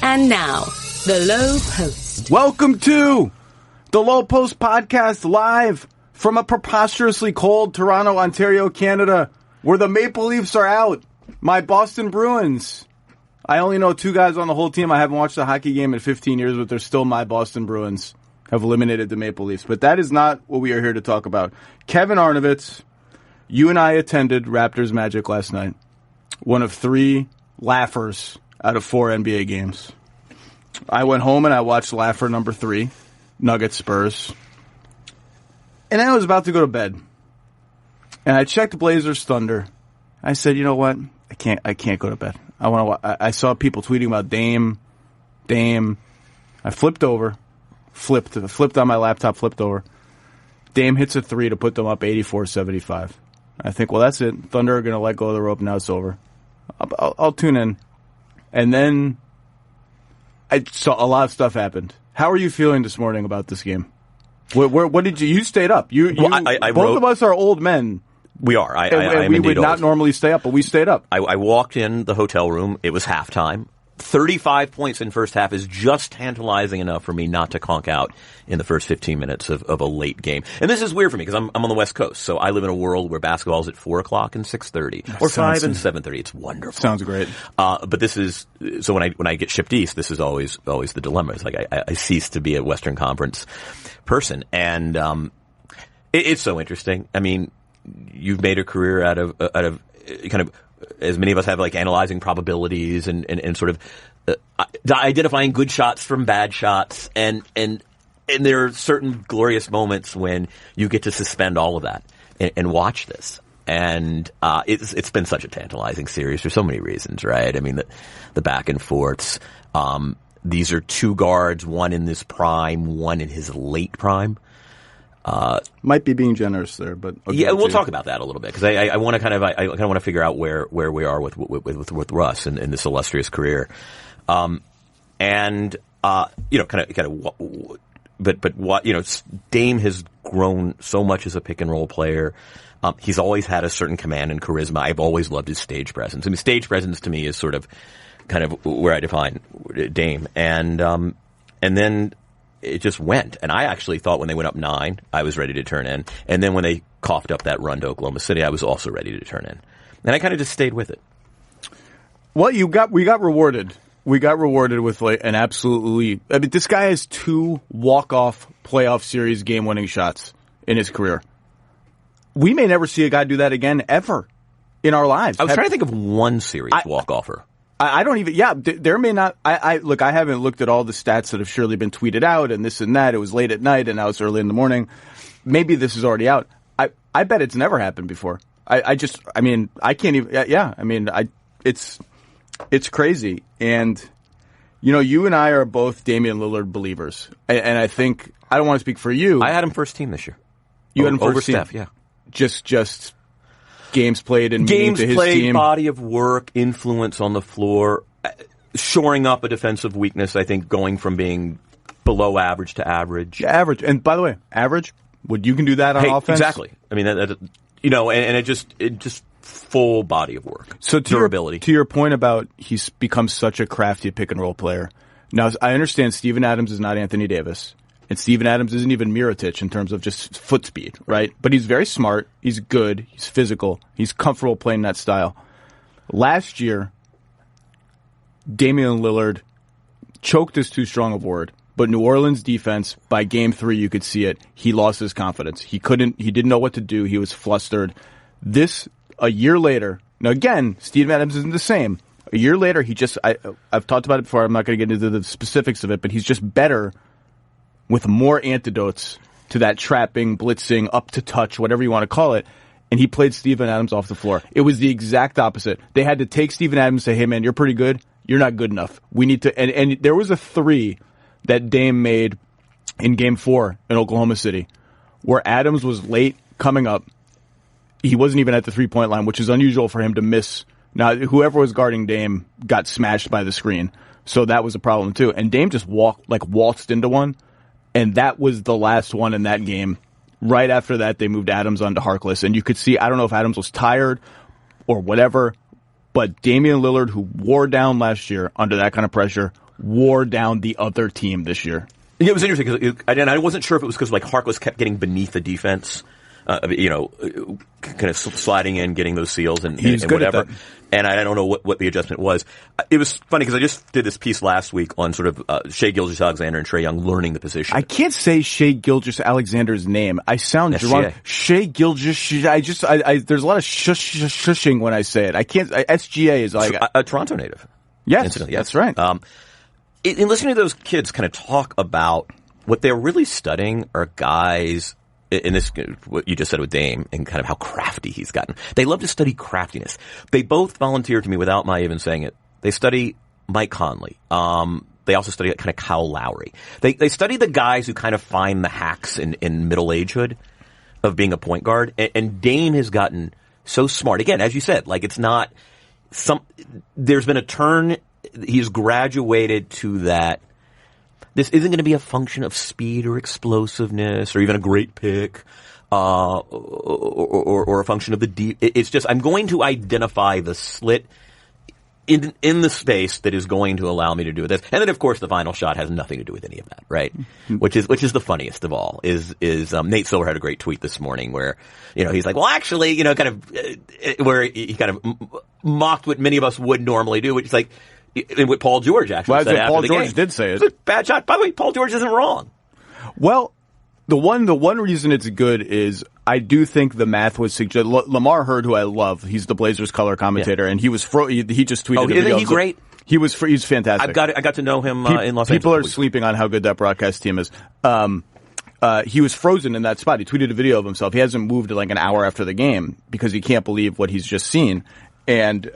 And now, the Lowe Post. Welcome to the Lowe Post podcast, live from a preposterously cold Toronto, Ontario, Canada, where the Maple Leafs are out. My Boston Bruins. I only know two guys on the whole team. I haven't watched a hockey game in 15 years, but they're still my Boston Bruins. Have eliminated the Maple Leafs. But that is not what we are here to talk about. Kevin Arnovitz, you and I attended Raptors Magic last night. One of three laughers out of 4 NBA games. I went home and I watched laugher number 3, Nuggets Spurs. And then I was about to go to bed. And I checked Blazers Thunder. I said, you know what? I can't go to bed. I saw people tweeting about Dame. I flipped on my laptop, flipped over. Dame hits a 3 to put them up 84-75. I think, well, that's it. Thunder are going to let go of the rope. Now it's over. I'll tune in. And then I saw a lot of stuff happened. How are you feeling this morning about this game? What did you stayed up? Both of us are old men. We are. We would not normally stay up, but we stayed up. I walked in the hotel room. It was halftime. 35 points in first half is just tantalizing enough for me not to conk out in the first 15 minutes of a late game. And this is weird for me because I'm on the West Coast, so I live in a world where basketball is at 4 o'clock and 6:30, or 5 and 7:30. It's wonderful. Sounds great. But this is so when I get shipped east, this is always the dilemma. It's like I cease to be a Western Conference person, and it's so interesting. I mean, you've made a career out of kind of, as many of us have, like analyzing probabilities and sort of identifying good shots from bad shots, and there are certain glorious moments when you get to suspend all of that and watch this. And it's been such a tantalizing series for so many reasons, right? I mean, the back and forths. These are two guards, one in his prime, one in his late prime. Might be being generous there, but yeah, we'll talk about that a little bit because I want to kind of want to figure out where we are with Russ in this illustrious career, but what Dame has grown so much as a pick and roll player. He's always had a certain command and charisma. I've always loved his stage presence. I mean, stage presence to me is sort of kind of where I define Dame, and then it just went. And I actually thought when they went up 9, I was ready to turn in. And then when they coughed up that run to Oklahoma City, I was also ready to turn in. And I kind of just stayed with it. Well, we got rewarded. We got rewarded with like an absolutely. I mean, this guy has 2 walk-off playoff series game-winning shots in his career. We may never see a guy do that again ever in our lives. I was trying to think of one series walk-offer. I don't even, there may not, look, I haven't looked at all the stats that have surely been tweeted out and this and that. It was late at night and now it's early in the morning. Maybe this is already out. I bet it's never happened before. I can't even, it's crazy. And, you and I are both Damian Lillard believers. And I think, I don't want to speak for you. I had him first team this year. You had him first team? Steph, yeah. Just games played and meaning to his team. Body of work, influence on the floor, shoring up a defensive weakness. I think going from being below average to average. Yeah, average. And by the way, average. You can do that on offense. Exactly. I mean, and it just full body of work. So durability. To your point about he's become such a crafty pick and roll player. Now I understand Steven Adams is not Anthony Davis. And Steven Adams isn't even Mirotic in terms of just foot speed, right? But he's very smart. He's good. He's physical. He's comfortable playing that style. Last year, Damian Lillard choked is too strong a word, but New Orleans defense, by game 3, you could see it. He lost his confidence. He didn't know what to do. He was flustered. A year later, now again, Steven Adams isn't the same. A year later, I've talked about it before. I'm not going to get into the specifics of it, but he's just better with more antidotes to that trapping, blitzing, up to touch, whatever you want to call it. And he played Steven Adams off the floor. It was the exact opposite. They had to take Steven Adams and say, hey man, you're pretty good. You're not good enough. We need to, and there was a 3 that Dame made in game 4 in Oklahoma City where Adams was late coming up. He wasn't even at the 3-point line, which is unusual for him to miss. Now, whoever was guarding Dame got smashed by the screen. So that was a problem too. And Dame just waltzed into one. And that was the last one in that game. Right after that, they moved Adams onto Harkless. And you could see, I don't know if Adams was tired or whatever, but Damian Lillard, who wore down last year under that kind of pressure, wore down the other team this year. Yeah, it was interesting because I wasn't sure if it was because like Harkless kept getting beneath the defense, kind of sliding in, getting those seals and whatever. And I don't know what the adjustment was. It was funny because I just did this piece last week on sort of Shai Gilgeous-Alexander and Trae Young learning the position. I can't say Shai Gilgeous-Alexander's name. I sound wrong. Shai Gilgeous. There's a lot of shushing when I say it. I can't. SGA is like a Toronto native. Yes, that's right. In listening to those kids kind of talk about what they're really studying are guys in this, what you just said with Dame and kind of how crafty he's gotten. They love to study craftiness. They both volunteered to me without my even saying it. They study Mike Conley. They also study kind of Kyle Lowry. They study the guys who kind of find the hacks in middle agehood of being a point guard. And Dame has gotten so smart. Again, as you said, like it's not there's been a turn. He's graduated to that. This isn't going to be a function of speed or explosiveness or even a great pick, or a function of the deep. It's just, I'm going to identify the slit in the space that is going to allow me to do this. And then of course the final shot has nothing to do with any of that, right? Which is the funniest of all is Nate Silver had a great tweet this morning where, he's like, well actually, kind of, where he kind of mocked what many of us would normally do, which is like, and what Paul George actually said after Paul the George game. did say it. It was a bad shot. By the way, Paul George isn't wrong. Well, the one reason it's good is I do think the math would suggest Lamar Hurd, who I love, he's the Blazers color commentator, and he was he just tweeted. Oh, isn't he great? He's fantastic. I got to know him in Los Angeles. People are sleeping on how good that broadcast team is. He was frozen in that spot. He tweeted a video of himself. He hasn't moved like an hour after the game because he can't believe what he's just seen. And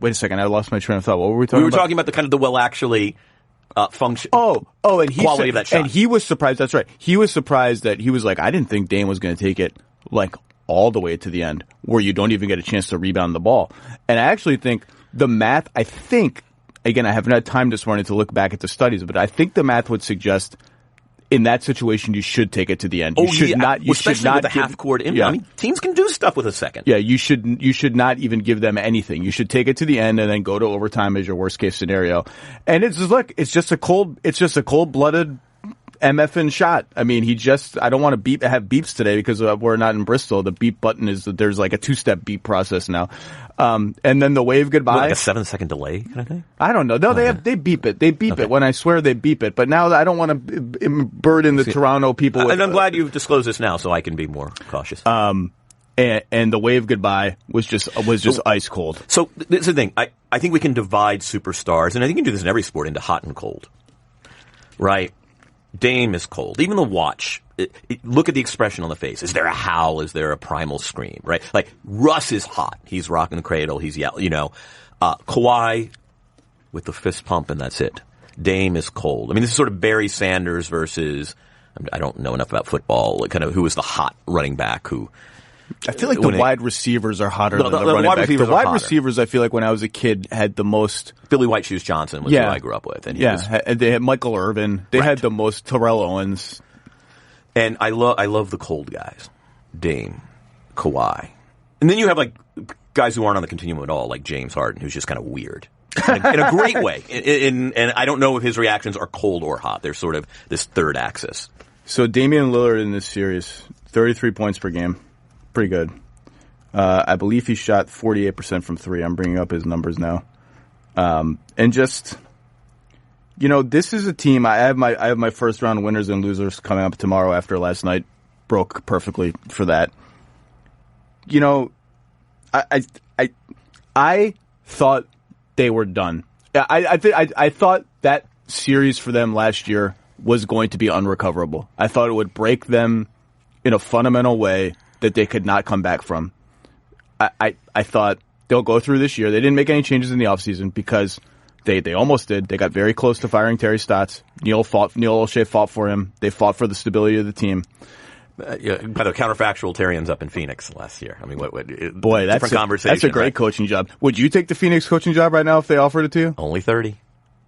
wait a second, I lost my train of thought. What were we talking about? We were talking about the kind of the well actually function. And he quality of that shot. And he was surprised. That's right. He was surprised that he was like, I didn't think Dame was going to take it like all the way to the end, where you don't even get a chance to rebound the ball. And I actually think the math. Again, I haven't had time this morning to look back at the studies, but I think the math would suggest in that situation you should take it to the end. You should not, especially with the half court. I mean, teams can do stuff with a second. Yeah, you should not even give them anything. You should take it to the end and then go to overtime as your worst case scenario. And it's just a cold-blooded MFN shot. I mean, I don't want to have beeps today because we're not in Bristol. The beep button there's like a 2-step beep process now. And then the wave goodbye. Like a 7-second delay kind of thing? I don't know. No, they beep it. They beep it. When I swear they beep it. But now I don't want to burden the Toronto people. And I'm glad you've disclosed this now so I can be more cautious. And the wave goodbye was just ice cold. So this is the thing. I think we can divide superstars, and I think you can do this in every sport, into hot and cold. Right? Dame is cold. Even the watch. Look at the expression on the face. Is there a howl? Is there a primal scream? Right? Like Russ is hot. He's rocking the cradle. He's yelling. Kawhi with the fist pump, and that's it. Dame is cold. I mean, this is sort of Barry Sanders versus. I don't know enough about football. Like kind of who was the hot running back who. I feel like the wide receivers are hotter than the running backs. The wide receivers, I feel like when I was a kid, had the most. Billy White Shoes Johnson was who I grew up with. And and they had Michael Irvin. They had the most. Terrell Owens. And I love the cold guys. Dame, Kawhi. And then you have like guys who aren't on the continuum at all, like James Harden, who's just kind of weird. In a great way. And I don't know if his reactions are cold or hot. They're sort of this third axis. So Damian Lillard in this series, 33 points per game. Pretty good. I believe he shot 48% from three. I'm bringing up his numbers now. And just, this is a team. I have my first round winners and losers coming up tomorrow after last night broke perfectly for that. I thought they were done. I thought that series for them last year was going to be unrecoverable. I thought it would break them in a fundamental way that they could not come back from. I thought they'll go through this year. They didn't make any changes in the offseason because they almost did. They got very close to firing Terry Stotts. Neil O'Shea fought for him. They fought for the stability of the team. By the counterfactual, Terry ends up in Phoenix last year. I mean, boy, that's a great coaching job. Would you take the Phoenix coaching job right now if they offered it to you? Only 30.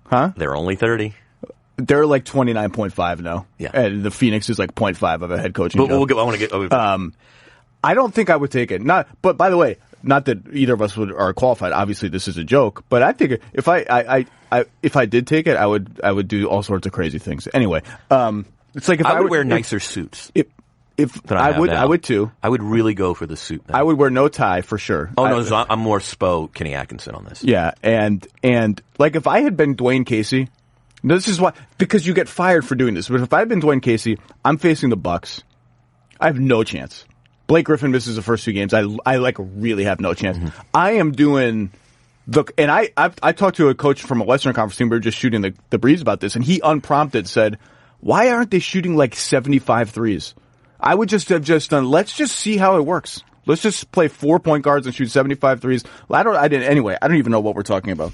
Huh? They're only 30. They're like 29.5 now. Yeah. And the Phoenix is like 0.5 of a head coaching job. I want to get. I don't think I would take it. But by the way, not that either of us are qualified. Obviously, this is a joke, but I think if I did take it, I would do all sorts of crazy things. Anyway, it's like if I would wear nicer suits. If I would too. I would really go for the suit. I would wear no tie for sure. Oh no, I'm more Spo Kenny Atkinson on this. Yeah, and like if I had been Dwayne Casey, this is why, because you get fired for doing this. But if I had been Dwayne Casey, I'm facing the Bucks. I have no chance. Blake Griffin misses the first 2 games. I like really have no chance. Mm-hmm. I am doing and I talked to a coach from a Western Conference team. We were just shooting the breeze about this, and he unprompted said, "Why aren't they shooting like 75 threes?" I would just have done, let's just see how it works. Let's just play 4-point guards and shoot 75 threes. Anyway, I don't even know what we're talking about.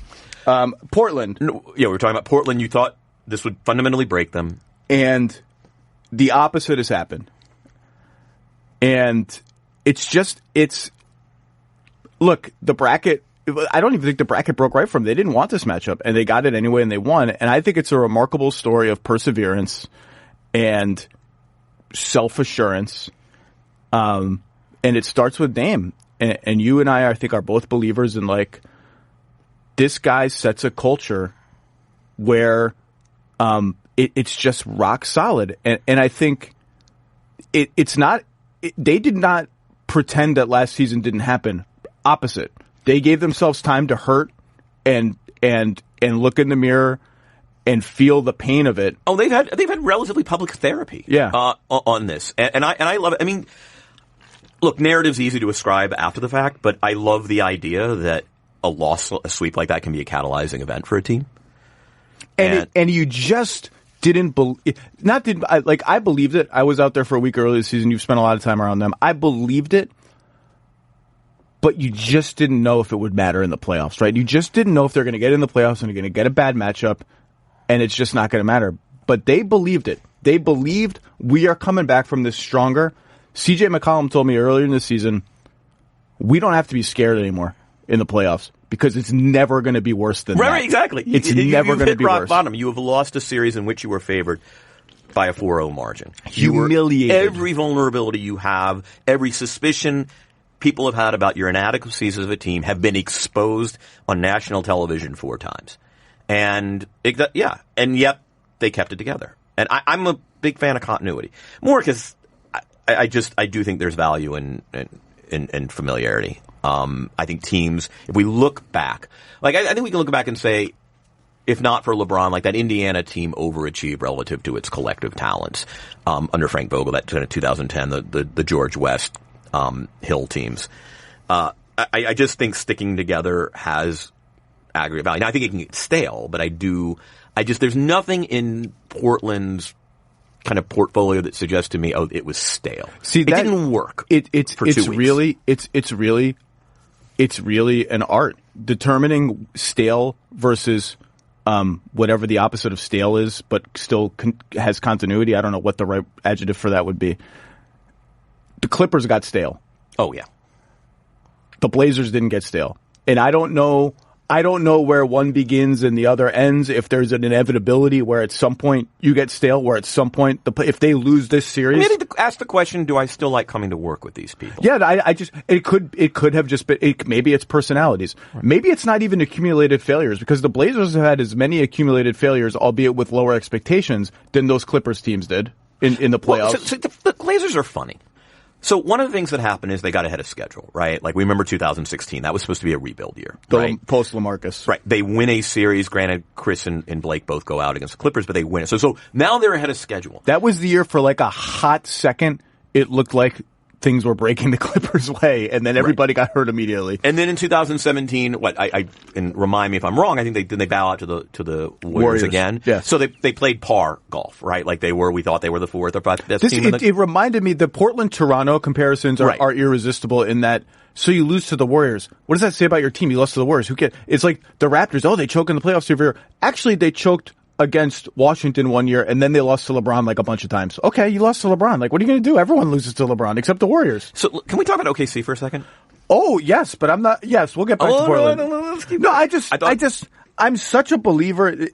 Portland. Yeah, we're talking about Portland. You thought this would fundamentally break them. And the opposite has happened. And look, the bracket, I don't even think the bracket broke right for them. They didn't want this matchup, and they got it anyway, and they won. And I think it's a remarkable story of perseverance and self-assurance, and it starts with Dame. And you and I think, are both believers in, like, this guy sets a culture where it's just rock solid. And I think it's not. They did not pretend that last season didn't happen. Opposite, they gave themselves time to hurt and look in the mirror and feel the pain of it. Oh, they've had relatively public therapy. Yeah. On this, and I love it. I mean, look, narrative's easy to ascribe after the fact, but I love the idea that a sweep like that can be a catalyzing event for a team. And you just didn't believe. I believed it. I was out there for a week early this season. You've spent a lot of time around them. I believed it, but you just didn't know if it would matter in the playoffs, right? You just didn't know if they're going to get in the playoffs and they're going to get a bad matchup, and it's just not going to matter. But they believed it. They believed we are coming back from this stronger. CJ McCollum told me earlier in the season, we don't have to be scared anymore in the playoffs because it's never going to be worse than that. Right, exactly. It's never going to be worse. Bottom. You have lost a series in which you were favored by a 4-0 margin. Humiliated. Every vulnerability you have, every suspicion people have had about your inadequacies as a team have been exposed on national television 4 times. And yet they kept it together. And I'm a big fan of continuity. More because I do think there's value in familiarity. I think teams, if we look back, like I think we can look back and say, if not for LeBron, like that Indiana team overachieved relative to its collective talents under Frank Vogel, that 2010, the George West Hill teams. I just think sticking together has aggregate value. Now, I think it can get stale, but there's nothing in Portland's kind of portfolio that suggests to me, it was stale. See, it didn't work. It's really an art determining stale versus whatever the opposite of stale is, but still has continuity. I don't know what the right adjective for that would be. The Clippers got stale. Oh yeah. The Blazers didn't get stale, and I don't know where one begins and the other ends. If there's an inevitability where at some point you get stale, where at some point if they lose this series, maybe ask the question: do I still like coming to work with these people? Yeah, it could have just been. Maybe it's personalities. Right. Maybe it's not even accumulated failures, because the Blazers have had as many accumulated failures, albeit with lower expectations, than those Clippers teams did in the playoffs. Well, so the Blazers are funny. So one of the things that happened is they got ahead of schedule, right? Like we remember 2016. That was supposed to be a rebuild year, right? Post LaMarcus. Right. They win a series. Granted, Chris and Blake both go out against the Clippers, but they win it. So now they're ahead of schedule. That was the year for like a hot second. It looked like things were breaking the Clippers' way, and then everybody got hurt immediately. And then in 2017, and remind me if I'm wrong, I think they bow out to the Warriors again. Yes. So they played par golf, right? Like we thought they were the 4th or 5th best team. It reminded me, the Portland-Toronto comparisons are irresistible in that, so you lose to the Warriors. What does that say about your team? You lost to the Warriors. Who cares? It's like the Raptors, they choke in the playoffs every year. Actually, they choked against Washington one year, and then they lost to LeBron like a bunch of times. Okay, you lost to LeBron. Like, what are you going to do? Everyone loses to LeBron except the Warriors. So, can we talk about OKC for a second? Oh, yes, but I'm not. Yes, we'll get back to Portland. No, I'm such a believer.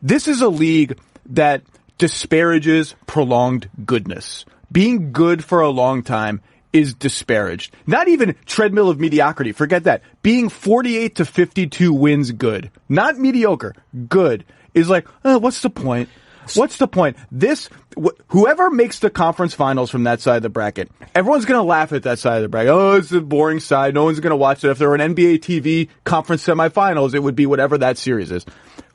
This is a league that disparages prolonged goodness. Being good for a long time is disparaged. Not even treadmill of mediocrity. Forget that. Being 48 to 52 wins good. Not mediocre. Good. Is like, what's the point? What's the point? Whoever makes the conference finals from that side of the bracket, everyone's going to laugh at that side of the bracket. Oh, it's a boring side. No one's going to watch it. If there were an NBA TV conference semifinals, it would be whatever that series is.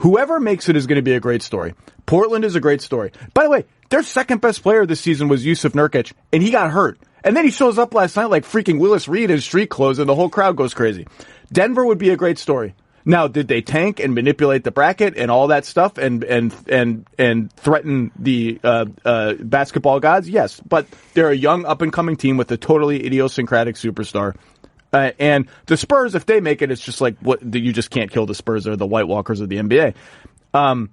Whoever makes it is going to be a great story. Portland is a great story. By the way, their second best player this season was Yusuf Nurkic, and he got hurt. And then he shows up last night like freaking Willis Reed in street clothes, and the whole crowd goes crazy. Denver would be a great story. Now, did they tank and manipulate the bracket and all that stuff and threaten the basketball gods? Yes, but they're a young up and coming team with a totally idiosyncratic superstar. And the Spurs, if they make it, it's just like you just can't kill the Spurs. They're the White Walkers of the NBA.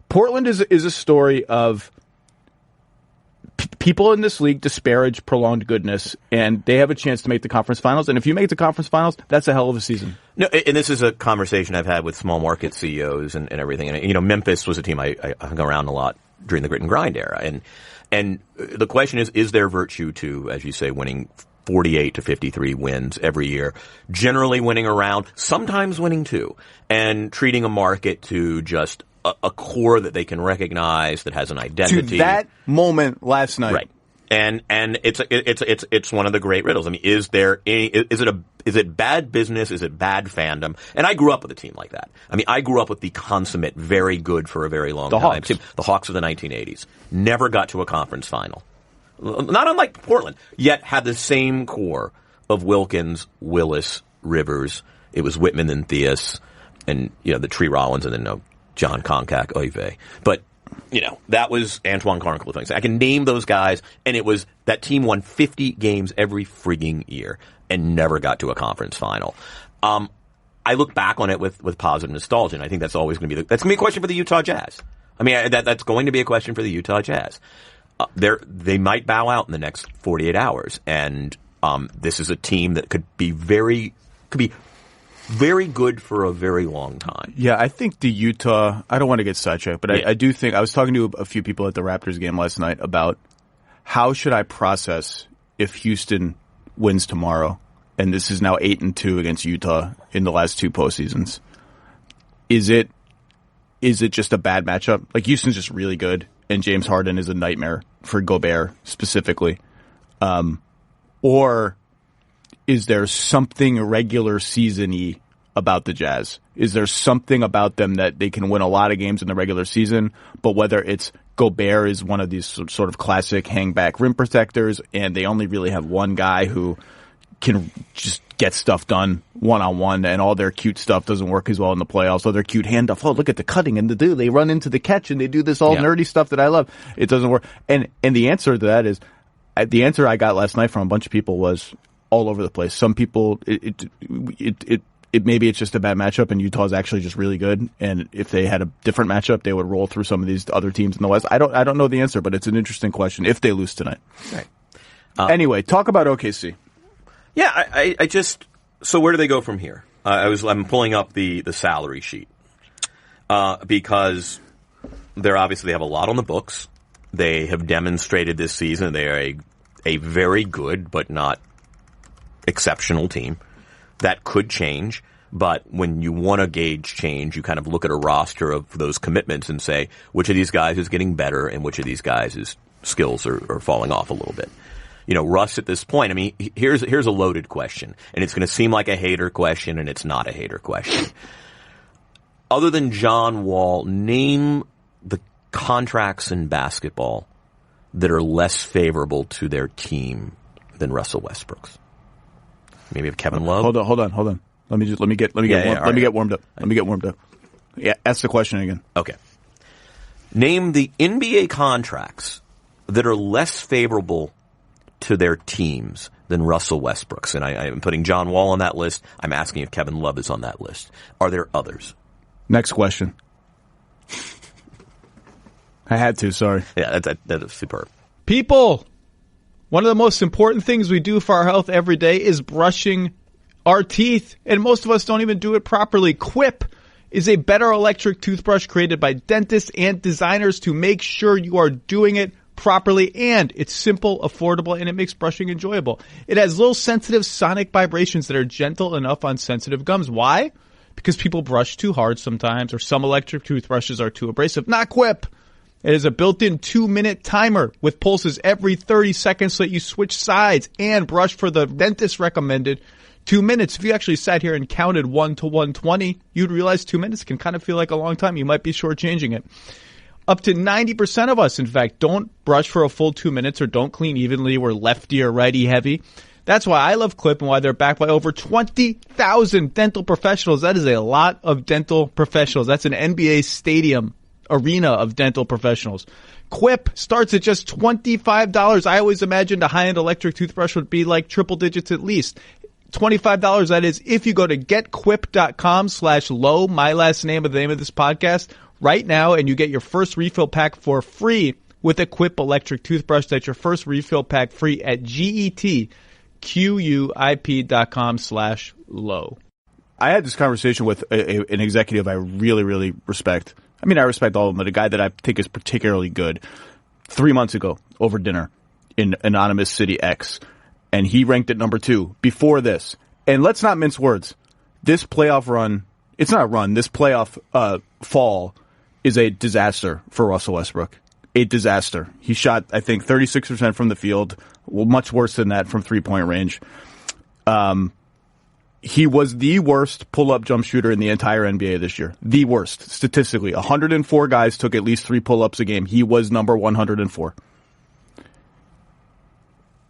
Portland is a story of people in this league disparage prolonged goodness, and they have a chance to make the conference finals. And if you make the conference finals, that's a hell of a season. No, and this is a conversation I've had with small market CEOs and everything. And Memphis was a team I hung around a lot during the grit and grind era. And the question is there virtue to, as you say, winning 48 to 53 wins every year, generally winning around, sometimes winning two, and treating a market to just a core that they can recognize that has an identity. To that moment last night. Right. And it's one of the great riddles. I mean, is it bad business? Is it bad fandom? And I grew up with a team like that. I mean, I grew up with the consummate, very good for a very long time Hawks. team. The Hawks of the 1980s. Never got to a conference final. Not unlike Portland, yet had the same core of Wilkins, Willis, Rivers. It was Whitman and Theus, and the Tree Rollins, and then John Koncak, oy vey. But that was Antoine Carnicle. I can name those guys, and it was that team won 50 games every frigging year and never got to a conference final. I look back on it with positive nostalgia, and I think that's always going to be that's going to be a question for the Utah Jazz. I mean, that's going to be a question for the Utah Jazz. They might bow out in the next 48 hours, and this is a team that could be very good for a very long time. Yeah, I think the Utah, I don't want to get sidetracked, but I do think, I was talking to a few people at the Raptors game last night about how should I process if Houston wins tomorrow, and this is now 8-2 against Utah in the last two postseasons. Is it just a bad matchup? Like, Houston's just really good, and James Harden is a nightmare for Gobert specifically. Or is there something regular season-y about the Jazz? Is there something about them that they can win a lot of games in the regular season, but whether it's Gobert is one of these sort of classic hang-back rim protectors, and they only really have one guy who can just get stuff done one-on-one, and all their cute stuff doesn't work as well in the playoffs. All their cute handoff, oh, look at the cutting, and they run into the catch, and they do this all nerdy stuff that I love. It doesn't work. And the answer to that is, the answer I got last night from a bunch of people was all over the place. Some people, maybe it's just a bad matchup, and Utah's actually just really good. And if they had a different matchup, they would roll through some of these other teams in the West. I don't know the answer, but it's an interesting question if they lose tonight. Right. Anyway, talk about OKC. Yeah, I just, so where do they go from here? I'm pulling up the salary sheet because they have a lot on the books. They have demonstrated this season they are a very good but not exceptional team. That could change, but when you want to gauge change, you kind of look at a roster of those commitments and say which of these guys is getting better and which of these guys' skills are falling off a little bit. Russ at this point, I mean, here's a loaded question, and it's going to seem like a hater question, and it's not a hater question. Other than John Wall, name the contracts in basketball that are less favorable to their team than Russell Westbrook's. Maybe of Kevin Lowe. Hold on. Let me get warmed up. Yeah, ask the question again. Okay. Name the NBA contracts that are less favorable to their teams than Russell Westbrook's. And I am putting John Wall on that list. I'm asking if Kevin Love is on that list. Are there others? Next question. I had to, sorry. Yeah, that is superb. People, one of the most important things we do for our health every day is brushing our teeth, and most of us don't even do it properly. Quip is a better electric toothbrush created by dentists and designers to make sure you are doing it properly, and it's simple, affordable, and it makes brushing enjoyable. It has little sensitive sonic vibrations that are gentle enough on sensitive gums. Why? Because people brush too hard sometimes, or some electric toothbrushes are too abrasive. Not Quip. It is a built-in 2-minute timer with pulses every 30 seconds so that you switch sides and brush for the dentist recommended 2 minutes. If you actually sat here and counted 1 to 120, you'd realize 2 minutes can kind of feel like a long time. You might be shortchanging it. Up to 90% of us, in fact, don't brush for a full 2 minutes or don't clean evenly. We're lefty or righty heavy. That's why I love Quip and why they're backed by over 20,000 dental professionals. That is a lot of dental professionals. That's an NBA stadium arena of dental professionals. Quip starts at just $25. I always imagined a high-end electric toothbrush would be like triple digits at least. $25, that is, if you go to getquip.com/low, my last name of the name of this podcast, right now, and you get your first refill pack for free with a Quip electric toothbrush. That's your first refill pack free at getquip.com/low. I had this conversation with an executive I really, really respect. I mean, I respect all of them, but a guy that I think is particularly good 3 months ago over dinner in Anonymous City X. And he ranked at number 2 before this. And let's not mince words. This playoff run, it's not a run, this playoff fall is a disaster for Russell Westbrook. A disaster. He shot, I think, 36% from the field, well, much worse than that from three-point range. He was the worst pull-up jump shooter in the entire NBA this year. The worst, statistically. 104 guys took at least 3 pull-ups a game. He was number 104.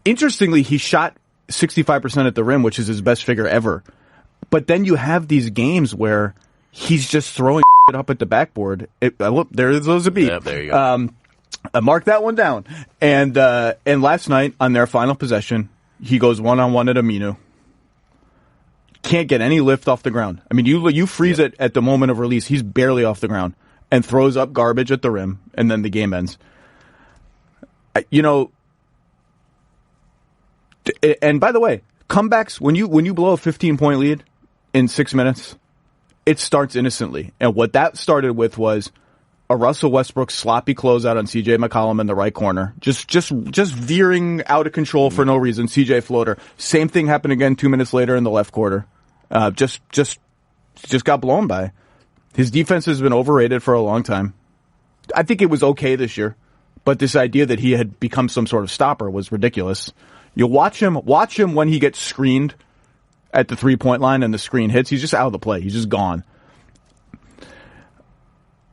Interestingly, he shot 65% at the rim, which is his best figure ever. But then you have these games where he's just throwing it up at the backboard. Look, there's a beat. Yeah, there you go. Mark that one down. And last night on their final possession, he goes one-on-one at Aminu. Can't get any lift off the ground. I mean, you freeze it at the moment of release. He's barely off the ground and throws up garbage at the rim, and then the game ends. And by the way, comebacks, when you blow a 15-point lead in 6 minutes, it starts innocently. And what that started with was a Russell Westbrook sloppy closeout on C.J. McCollum in the right corner. Just veering out of control for no reason. C.J. floater. Same thing happened again 2 minutes later in the left quarter. Just got blown by. His defense has been overrated for a long time. I think it was okay this year, but this idea that he had become some sort of stopper was ridiculous. You watch him when he gets screened at the 3-point line and the screen hits. He's just out of the play. He's just gone.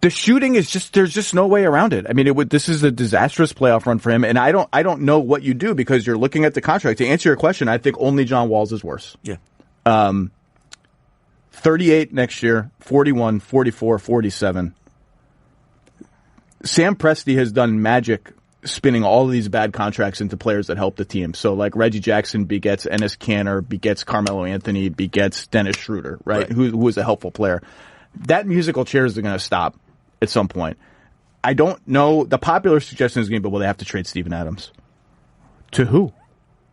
The shooting is there's just no way around it. I mean, this is a disastrous playoff run for him, and I don't know what you do because you're looking at the contract. To answer your question, I think only John Wall's is worse. Yeah. 38 next year, 41, 44, 47. Sam Presti has done magic spinning all of these bad contracts into players that help the team. So like Reggie Jackson begets Enes Kanter, begets Carmelo Anthony, begets Dennis Schroeder, right? Who was a helpful player. That musical chairs are going to stop at some point. I don't know. The popular suggestion is going to be, well, they have to trade Steven Adams. To who?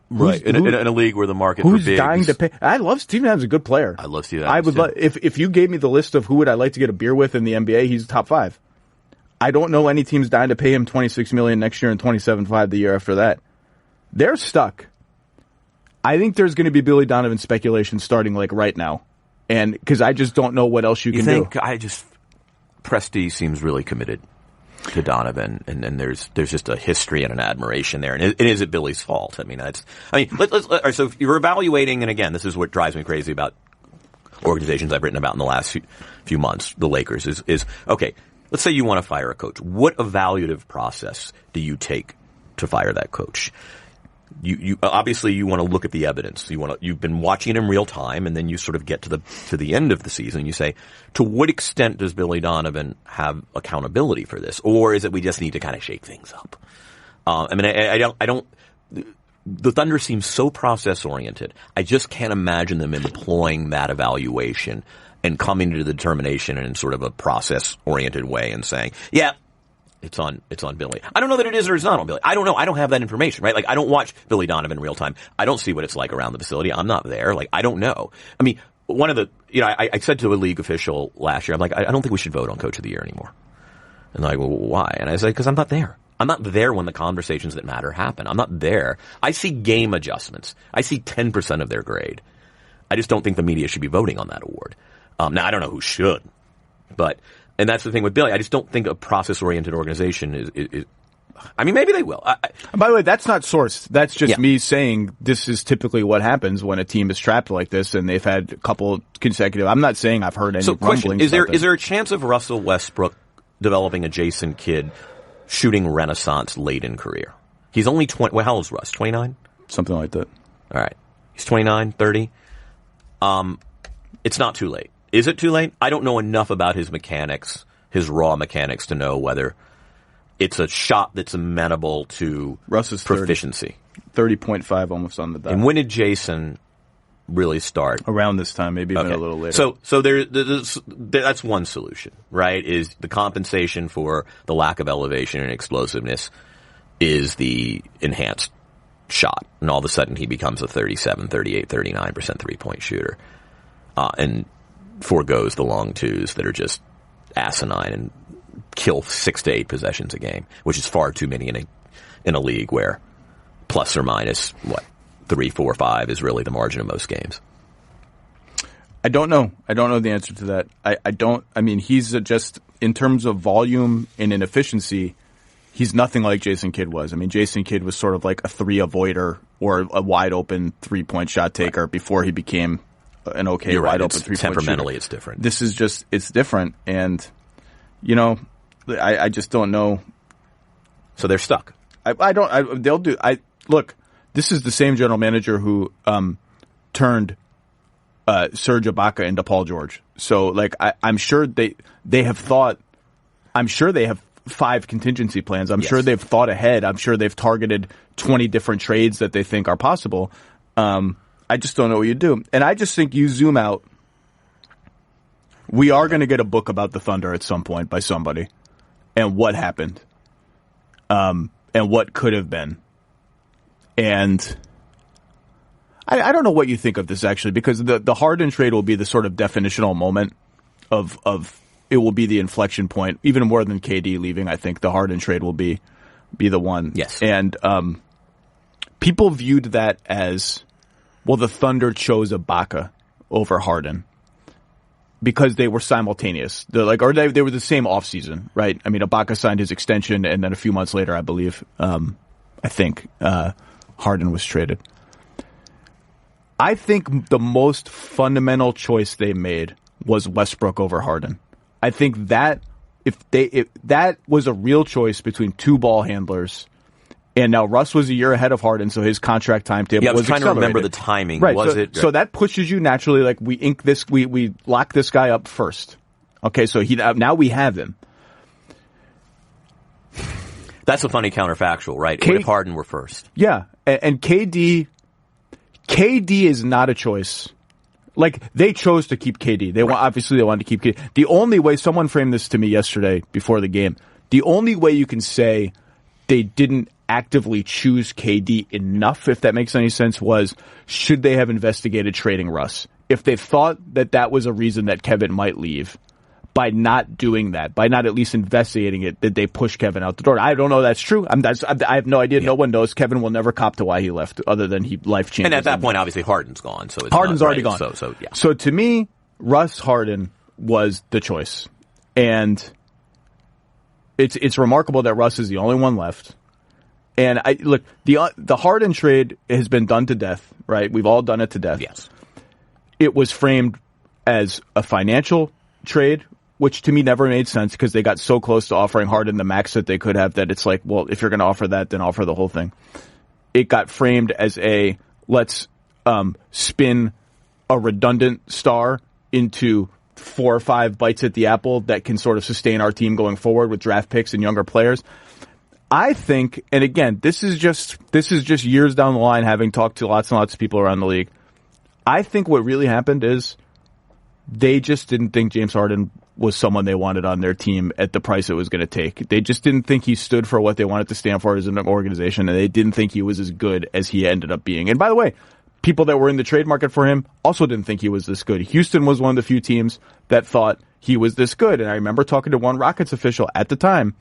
Right. In a league where the market who's for bigs, dying to pay? I love Steven Adams, a good player. I love Steven Adams. If you gave me the list of who would I like to get a beer with in the NBA, he's top 5. I don't know any teams dying to pay him $26 million next year and $27.5 the year after that. They're stuck. I think there's going to be Billy Donovan speculation starting like right now, and because I just don't know what else you can do. Presti seems really committed to Donovan, and there's just a history and an admiration there, and it isn't Billy's fault. I mean, so if you're evaluating, and again, this is what drives me crazy about organizations I've written about in the last few months. The Lakers is okay. Let's say you want to fire a coach. What evaluative process do you take to fire that coach? You obviously you want to look at the evidence. You've been watching it in real time, and then you sort of get to the end of the season. And you say, to what extent does Billy Donovan have accountability for this, or is it we just need to kind of shake things up? I mean, I don't. The Thunder seems so process oriented. I just can't imagine them employing that evaluation and coming to the determination in sort of a process-oriented way and saying, yeah, it's on Billy. I don't know that it is or it's not on Billy. I don't know. I don't have that information, right? Like, I don't watch Billy Donovan in real time. I don't see what it's like around the facility. I'm not there. Like, I don't know. I mean, one of the, I said to a league official last year, I'm like, I don't think we should vote on Coach of the Year anymore. And they're like, well, why? And I said, because I'm not there. I'm not there when the conversations that matter happen. I'm not there. I see game adjustments. I see 10% of their grade. I just don't think the media should be voting on that award. Now, I don't know who should, and that's the thing with Billy. I just don't think a process-oriented organization is I mean, maybe they will. By the way, that's not sourced. That's just me saying this is typically what happens when a team is trapped like this and they've had a couple consecutive. I'm not saying I've heard any rumblings. Is there a chance of Russell Westbrook developing a Jason Kidd shooting renaissance late in career? He's only 20. Well, how old is Russ? 29? Something like that. All right. He's 29, 30. It's not too late. Is it too late? I don't know enough about his mechanics, his raw mechanics, to know whether it's a shot that's amenable to Russ's proficiency. 30.5 almost on the dot. And when did Jason really start? Around this time, maybe even a little later. So that's one solution, right? Is the compensation for the lack of elevation and explosiveness is the enhanced shot. And all of a sudden he becomes a 37, 38, 39% three-point shooter. And foregoes the long twos that are just asinine and kill 6 to 8 possessions a game, which is far too many in a league where plus or minus 3, 4, 5 is really the margin of most games. I don't know. I don't know the answer to that. I mean, he's just in terms of volume and inefficiency, he's nothing like Jason Kidd was. I mean, Jason Kidd was sort of like a 3 avoider or a wide open 3-point shot taker before he became an okay wide open 3-point shooter. Temperamentally, it's different. This is just, it's different. And, you know, I just don't know. So they're stuck. Look, this is the same general manager who turned Serge Ibaka into Paul George. So, like, I'm sure they have thought. I'm sure they have 5 contingency plans. I'm sure they've thought ahead. I'm sure they've targeted 20 different trades that they think are possible. I just don't know what you do. And I just think you zoom out. We are going to get a book about the Thunder at some point by somebody and what happened and what could have been. And I don't know what you think of this, actually, because the Harden trade will be the sort of definitional moment of it will be the inflection point, even more than KD leaving. I think the Harden trade will be the one. Yes. And people viewed that as, well, the Thunder chose Ibaka over Harden because they were simultaneous. They were the same offseason, right? I mean, Ibaka signed his extension, and then a few months later, I believe, Harden was traded. I think the most fundamental choice they made was Westbrook over Harden. I think that if that was a real choice between 2 ball handlers. And now Russ was a year ahead of Harden, so his contract timetable was I was trying to remember the accelerated. timing. Right, Was it? So that pushes you naturally, like, we lock this guy up first. Okay, so now we have him. That's a funny counterfactual, right? What if Harden were first? Yeah, and KD is not a choice. Like, they chose to keep KD. Obviously they wanted to keep KD. The only way, someone framed this to me yesterday before the game, the only way you can say they didn't actively choose KD enough, if that makes any sense, was should they have investigated trading Russ? If they thought that was a reason that Kevin might leave, by not doing that, by not at least investigating it, did they push Kevin out the door? I don't know that's true. I have no idea. Yeah. No one knows. Kevin will never cop to why he left, other than life changed. And at that point, obviously, Harden's gone. So Harden's already gone. So yeah. So to me, Russ Harden was the choice, and it's remarkable that Russ is the only one left. And look, the Harden trade has been done to death, right? We've all done it to death. Yes. It was framed as a financial trade, which to me never made sense because they got so close to offering Harden the max that they could have that it's like, well, if you're going to offer that, then offer the whole thing. It got framed as let's spin a redundant star into 4 or 5 bites at the apple that can sort of sustain our team going forward with draft picks and younger players. I think, and again, this is just years down the line, having talked to lots and lots of people around the league. I think what really happened is they just didn't think James Harden was someone they wanted on their team at the price it was going to take. They just didn't think he stood for what they wanted to stand for as an organization, and they didn't think he was as good as he ended up being. And by the way, people that were in the trade market for him also didn't think he was this good. Houston was one of the few teams that thought he was this good. And I remember talking to one Rockets official at the time,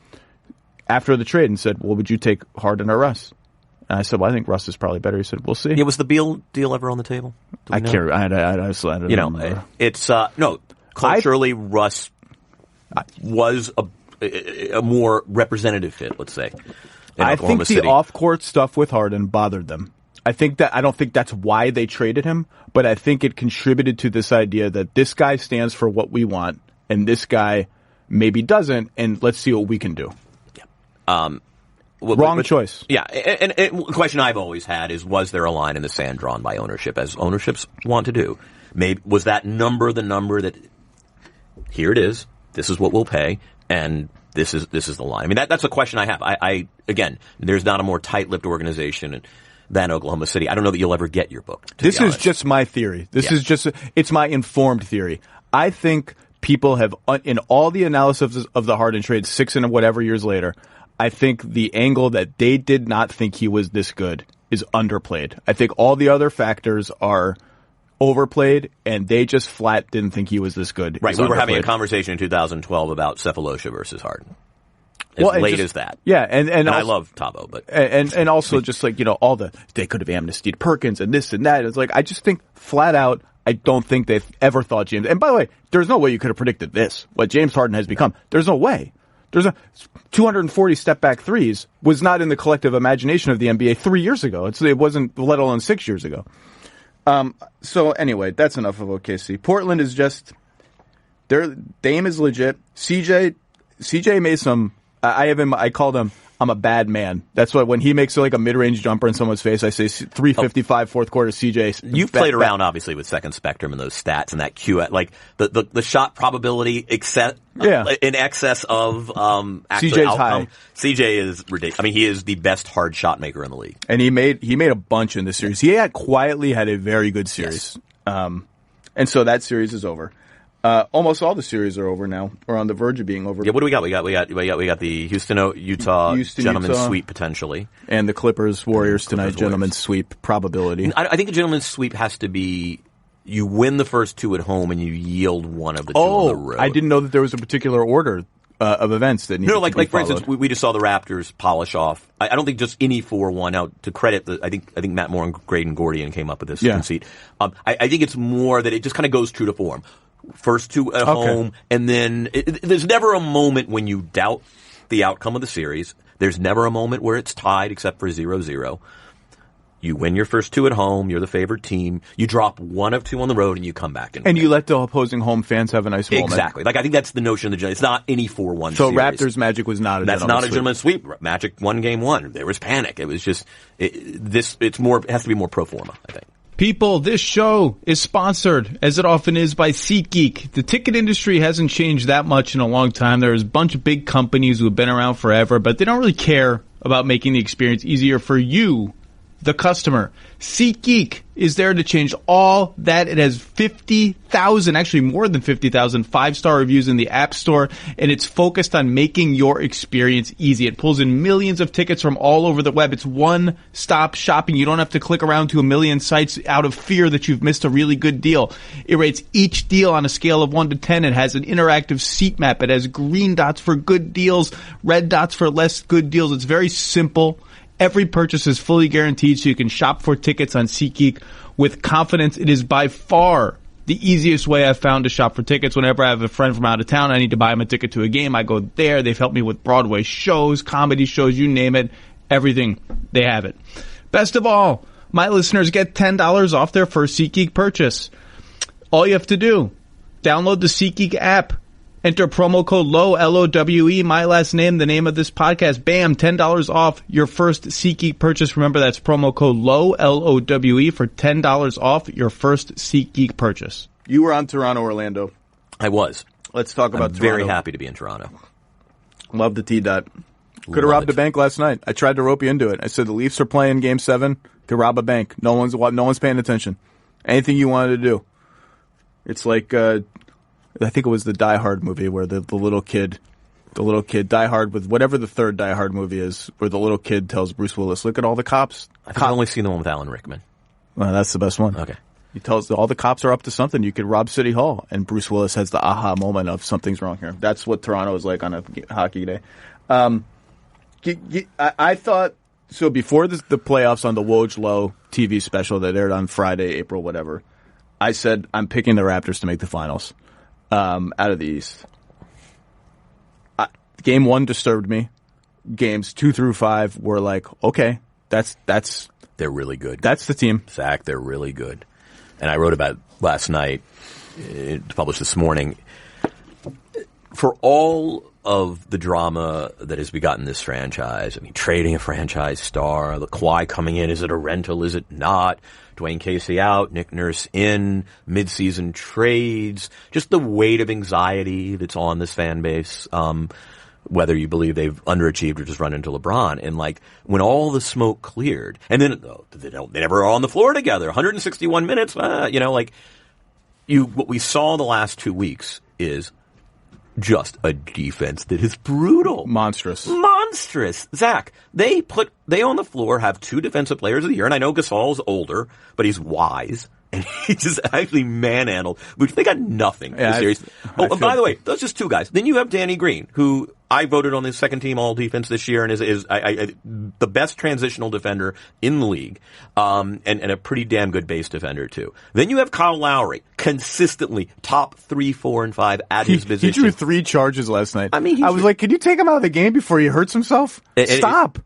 after the trade and said, well, would you take Harden or Russ? And I said, well, I think Russ is probably better. He said, we'll see. Yeah, was the Beal deal ever on the table? I can't. I don't remember. It's no. Culturally, Russ was a more representative fit. Let's say. I think the off-court stuff with Harden bothered them. I don't think that's why they traded him, but I think it contributed to this idea that this guy stands for what we want, and this guy maybe doesn't, and let's see what we can do. Yeah. Wrong choice. Yeah, and the question I've always had is, was there a line in the sand drawn by ownership, as ownerships want to do? Maybe was that number the number that here it is, this is what we'll pay, and this is the line. I mean, that's a question I have. I again, there's not a more tight-lipped organization than Oklahoma City. I don't know that you'll ever get your book. This is just my theory. It's my informed theory. I think people have, in all the analysis of the Harden trade 6 and whatever years later, I think the angle that they did not think he was this good is underplayed. I think all the other factors are overplayed, and they just flat didn't think he was this good. Right. We were having a conversation in 2012 about Cephalosha versus Harden. As that. Yeah, and also, I love Tabo, but and also just like, all they could have amnestied Perkins and this and that. It's like, I just think flat out, I don't think they've ever thought James. And by the way, there's no way you could have predicted this, what James Harden has become. There's no way. There's 240 step back threes was not in the collective imagination of the NBA 3 years ago. It wasn't, let alone 6 years ago. So anyway, that's enough of OKC. Portland is just, Dame is legit. CJ made some, I called him, I'm a bad man. That's what, when he makes like a mid-range jumper in someone's face, I say 355 fourth quarter CJ. You've played around obviously with Second Spectrum and those stats and that Q, like the shot probability in excess of CJ's outcome. High. CJ is ridiculous. I mean, he is the best hard shot maker in the league. And he made a bunch in this series. He quietly had a very good series. Yes. And so that series is over. Almost all the series are over now, or on the verge of being over. Yeah, what do we got? We got the Houston-Utah gentleman's sweep potentially, and the Clippers-Warriors tonight gentleman's sweep probability. I think the gentleman's sweep has to be you win the first 2 at home and you yield one of the 2 on the road. I didn't know that there was a particular order of events that needed to be like for followed. instance, we just saw the Raptors polish off. I don't think just any 4-1 out to credit. I think Matt Moore and Graydon Gordian came up with this conceit. I think it's more that it just kind of goes true to form. First 2 at home, and then there's never a moment when you doubt the outcome of the series. There's never a moment where it's tied except for 0-0. You win your first 2 at home, you're the favored team, you drop 1 of 2 on the road, and you come back and you let the opposing home fans have a nice moment. Exactly. Like, I think that's the notion of the it's not any 4-1 so series. Raptors Magic was not a That's not a gentleman's sweep. Magic won game 1. There was panic. It was just, it has to be more pro forma, I think. People, this show is sponsored, as it often is, by SeatGeek. The ticket industry hasn't changed that much in a long time. There's a bunch of big companies who have been around forever, but they don't really care about making the experience easier for you, the customer. SeatGeek is there to change all that. It has 50,000, actually more than 50,000 5-star reviews in the App Store, and it's focused on making your experience easy. It pulls in millions of tickets from all over the web. It's one-stop shopping. You don't have to click around to a million sites out of fear that you've missed a really good deal. It rates each deal on a scale of 1 to 10. It has an interactive seat map. It has green dots for good deals, red dots for less good deals. It's very simple. Every purchase is fully guaranteed, so you can shop for tickets on SeatGeek with confidence. It is by far the easiest way I've found to shop for tickets. Whenever I have a friend from out of town, I need to buy him a ticket to a game. I go there. They've helped me with Broadway shows, comedy shows, you name it. Everything, they have it. Best of all, my listeners get $10 off their first SeatGeek purchase. All you have to do, download the SeatGeek app. Enter promo code Lowe, L-O-W-E, my last name, the name of this podcast. Bam, $10 off your first SeatGeek purchase. Remember, that's promo code Lowe, L-O-W-E, for $10 off your first SeatGeek purchase. You were on Toronto, Orlando. I was. Let's talk about I'm Toronto. Very happy to be in Toronto. Love the T-Dot. Could have robbed a bank last night. I tried to rope you into it. I said the Leafs are playing Game 7. Could rob a bank. No one's paying attention. Anything you wanted to do. It's like... I think it was the Die Hard movie where the little kid Die Hard with whatever the third Die Hard movie is, where the little kid tells Bruce Willis, "Look at all the cops." I've only seen the one with Alan Rickman. Well, that's the best one. Okay. He tells all the cops are up to something. You could rob City Hall, and Bruce Willis has the aha moment of something's wrong here. That's what Toronto is like on a hockey day. I thought so before the playoffs on the Lowe TV special that aired on Friday, April, whatever. I said I'm picking the Raptors to make the finals out of the East. Game 1 disturbed me. Games 2 through 5 were like, okay, that's they're really good. That's the team. Zach, they're really good. And I wrote about it last night, published this morning. For all of the drama that has begotten this franchise, I mean, trading a franchise star, the Kawhi coming in, is it a rental, is it not? Dwayne Casey out, Nick Nurse in, midseason trades, just the weight of anxiety that's on this fan base, whether you believe they've underachieved or just run into LeBron. And like, when all the smoke cleared, and then they never are on the floor together, 161 minutes, what we saw the last 2 weeks is just a defense that is brutal. Monstrous. Zach, they on the floor have 2 defensive players of the year, and I know Gasol's older, but he's wise. And he just actually manhandled, which they got nothing in the series. And by the way, those just 2 guys. Then you have Danny Green, who I voted on his second team all defense this year and is the best transitional defender in the league, and a pretty damn good base defender too. Then you have Kyle Lowry, consistently top 3, 4, and 5 at his position. He drew 3 charges last night. I mean, I was like, can you take him out of the game before he hurts himself? Stop.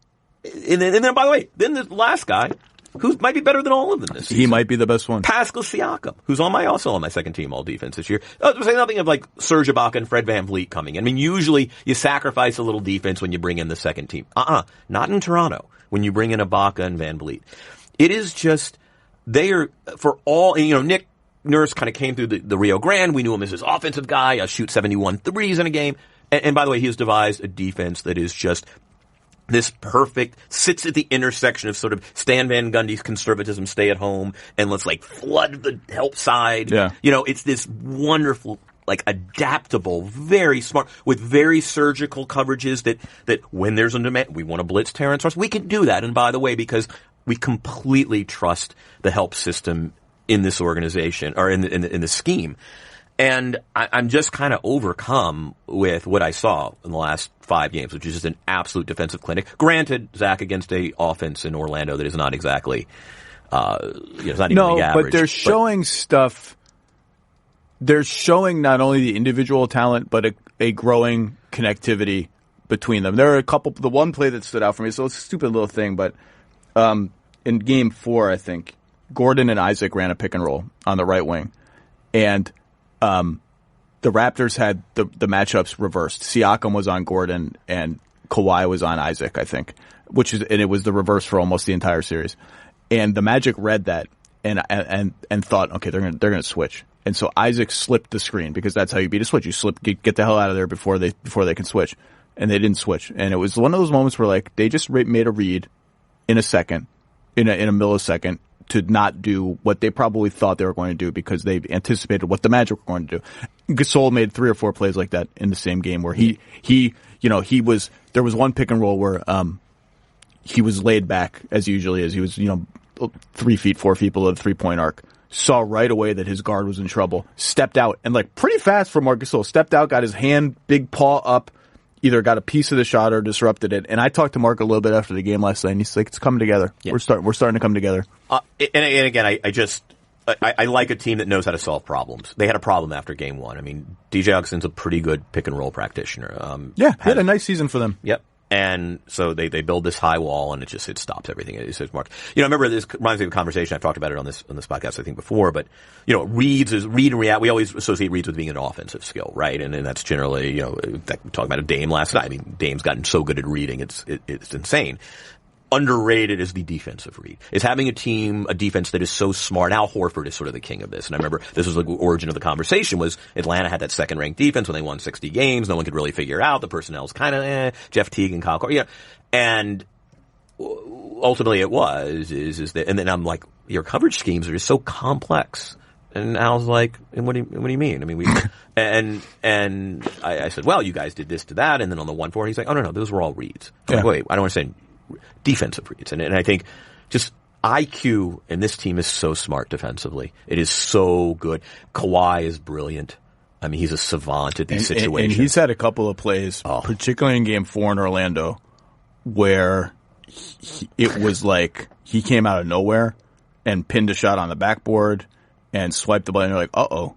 And then, by the way, then the last guy, who might be better than all of them this season. He might be the best one. Pascal Siakam, who's also on my second team all defense this year. Say nothing of like Serge Ibaka and Fred VanVleet coming in. I mean, usually you sacrifice a little defense when you bring in the second team. Not in Toronto when you bring in Ibaka and VanVleet. It is just, they are, for all, and Nick Nurse kind of came through the Rio Grande. We knew him as his offensive guy, shoot 71 threes in a game. And by the way, he has devised a defense that is just this perfect, sits at the intersection of sort of Stan Van Gundy's conservatism, stay at home, and let's like flood the help side. Yeah. It's this wonderful, like adaptable, very smart, with very surgical coverages that when there's a demand, we want to blitz Terrence Ross. We can do that. And by the way, because we completely trust the help system in this organization, or in the scheme. And I'm just kind of overcome with what I saw in the last 5 games, which is just an absolute defensive clinic. Granted, Zach, against a offense in Orlando that is not exactly, it's not even the average. But they're showing stuff. They're showing not only the individual talent, but a growing connectivity between them. There are a couple. The one play that stood out for me, so it's a stupid little thing, but in Game 4, I think Gordon and Isaac ran a pick and roll on the right wing, and the Raptors had the matchups reversed. Siakam was on Gordon and Kawhi was on Isaac, I think, and it was the reverse for almost the entire series. And the Magic read that and thought, okay, they're going to switch. And so Isaac slipped the screen because that's how you beat a switch. You get the hell out of there before they can switch. And they didn't switch. And it was one of those moments where like they just made a read in a second, in a millisecond, to not do what they probably thought they were going to do because they anticipated what the Magic were going to do. Gasol made 3 or 4 plays like that in the same game where there was one pick and roll where he was laid back as he usually is. He was 3 feet, 4 feet below the 3-point arc. Saw right away that his guard was in trouble. Stepped out and like pretty fast for Marc Gasol. Stepped out, got his hand, big paw up. Either got a piece of the shot or disrupted it. And I talked to Mark a little bit after the game last night, and he's like, "It's coming together. Yeah. We're starting to come together." And again, I like a team that knows how to solve problems. They had a problem after Game 1. I mean, DJ Augustin's a pretty good pick and roll practitioner. He had a nice season for them. Yep. And so they build this high wall, and it stops everything. It says, Mark, remember this reminds me of a conversation I've talked about it on this podcast I think before. But read and react. We always associate reads with being an offensive skill, right? And that's generally talking about a Dame last night. I mean, Dame's gotten so good at reading, it's insane. Underrated is the defensive read. It's having a defense that is so smart. Al Horford is sort of the king of this. And I remember this was the origin of the conversation was Atlanta had that second-ranked defense when they won 60 games. No one could really figure it out. The personnel's kind of Jeff Teague and Kyle Korver. And ultimately it was, and then I'm like, your coverage schemes are just so complex. And Al's like, and what do you mean? I mean, and I said, well, you guys did this to that. And then on the 1-4, he's like, oh, no, those were all reads. I'm like, wait, I don't understand. Defensive reads. And I think just IQ, and this team is so smart defensively. It is so good. Kawhi is brilliant. I mean, he's a savant at these situations. And he's had a couple of plays, particularly in Game 4 in Orlando, where it was like he came out of nowhere and pinned a shot on the backboard and swiped the ball, and you're like, uh-oh,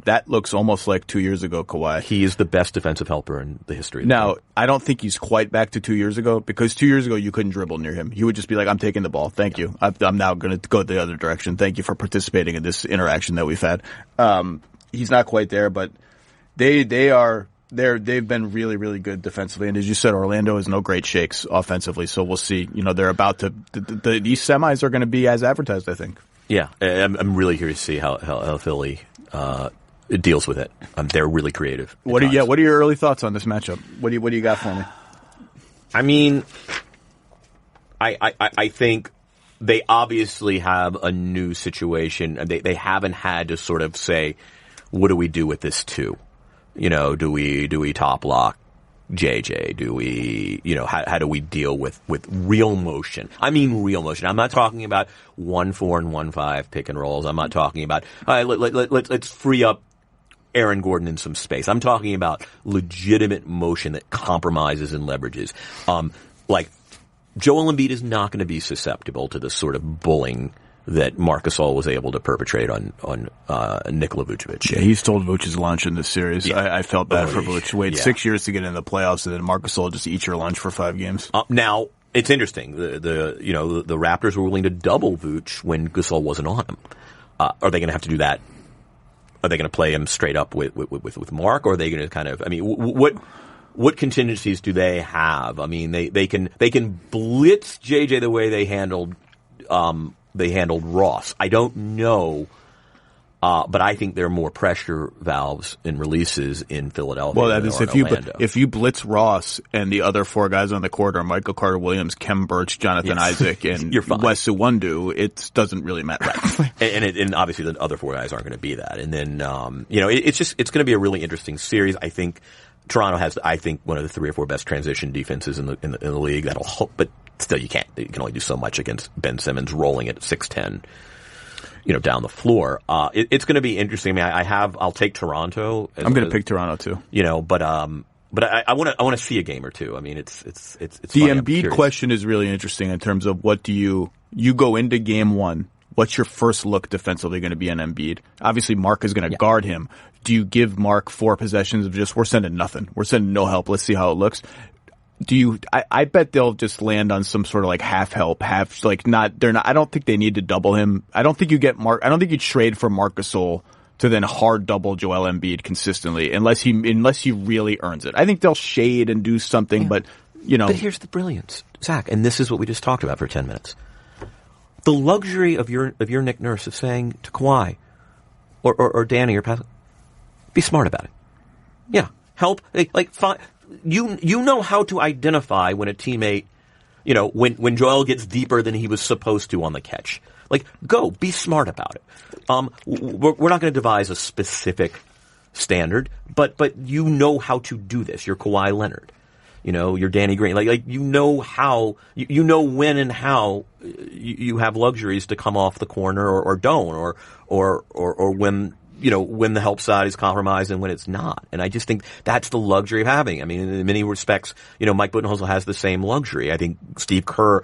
that looks almost like 2 years ago, Kawhi. He is the best defensive helper in the history of the Now, game. I don't think he's quite back to 2 years ago, because 2 years ago you couldn't dribble near him. He would just be like, I'm taking the ball. Thank you. I'm now going to go the other direction. Thank you for participating in this interaction that we've had. He's not quite there, but they've been really, really good defensively. And as you said, Orlando has no great shakes offensively. So we'll see. They're about to, these semis are going to be as advertised, I think. Yeah. I'm really curious to see how Philly, deals with it. They're really creative. What are your early thoughts on this matchup? What do you got for me? I mean, I think they obviously have a new situation. They haven't had to sort of say, what do we do with this too? Do we top lock JJ? Do we, how do we deal with real motion? I mean real motion. I'm not talking about 1-4 and 1-5 pick and rolls. I'm not talking about, all right, let's free up Aaron Gordon in some space. I'm talking about legitimate motion that compromises and leverages. Like Joel Embiid is not going to be susceptible to the sort of bullying that Marc Gasol was able to perpetrate on Nikola Vucevic. Yeah, he stole Vucevic's lunch in this series. Yeah. I felt bad for Vucevic. Waited 6 years to get into the playoffs, and then Marc Gasol just eat your lunch for 5 games. Now it's interesting. The Raptors were willing to double Vuce when Gasol wasn't on him. Are they going to have to do that? Are they going to play him straight up with Mark, or are they going to kind of? I mean, what contingencies do they have? I mean, they can blitz JJ the way they handled Ross. I don't know, but I think there are more pressure valves and releases in Philadelphia. Well, that is Orlando. if you blitz Ross and the other 4 guys on the court are Michael Carter-Williams, Kem Birch, Jonathan Isaac, and Wes Iwundu, it doesn't really matter. and obviously the other 4 guys aren't going to be that. And then it's going to be a really interesting series. I think Toronto has, one of the 3 or 4 best transition defenses in the league. That'll help, but still, you can't. You can only do so much against Ben Simmons rolling at 6'10", down the floor. It's going to be interesting. I mean, I'll take Toronto. I'm going to pick Toronto too. But I want to see a game or two. I mean, it's the funny. Embiid question is really interesting in terms of what do you go into game 1. What's your first look defensively going to be on Embiid? Obviously, Mark is going to guard him. Do you give Mark 4 possessions of just, we're sending nothing. We're sending no help. Let's see how it looks. I bet they'll just land on some sort of like half help, I don't think they need to double him. I don't think you trade for Marc Gasol to then hard double Joel Embiid consistently unless he really earns it. I think they'll shade and do something, but But here's the brilliance, Zach, and this is what we just talked about for 10 minutes. The luxury of your Nick Nurse of saying to Kawhi or Danny or Pascal, be smart about it. Yeah. Help, you know how to identify when a teammate, when Joel gets deeper than he was supposed to on the catch. Go, be smart about it. We're not going to devise a specific standard, but you know how to do this. You're Kawhi Leonard. You're Danny Green. You know how, you know when and how you have luxuries to come off the corner or don't, or when, when the help side is compromised and when it's not. And I just think that's the luxury of having. I mean, in many respects, Mike Budenholzer has the same luxury. I think Steve Kerr,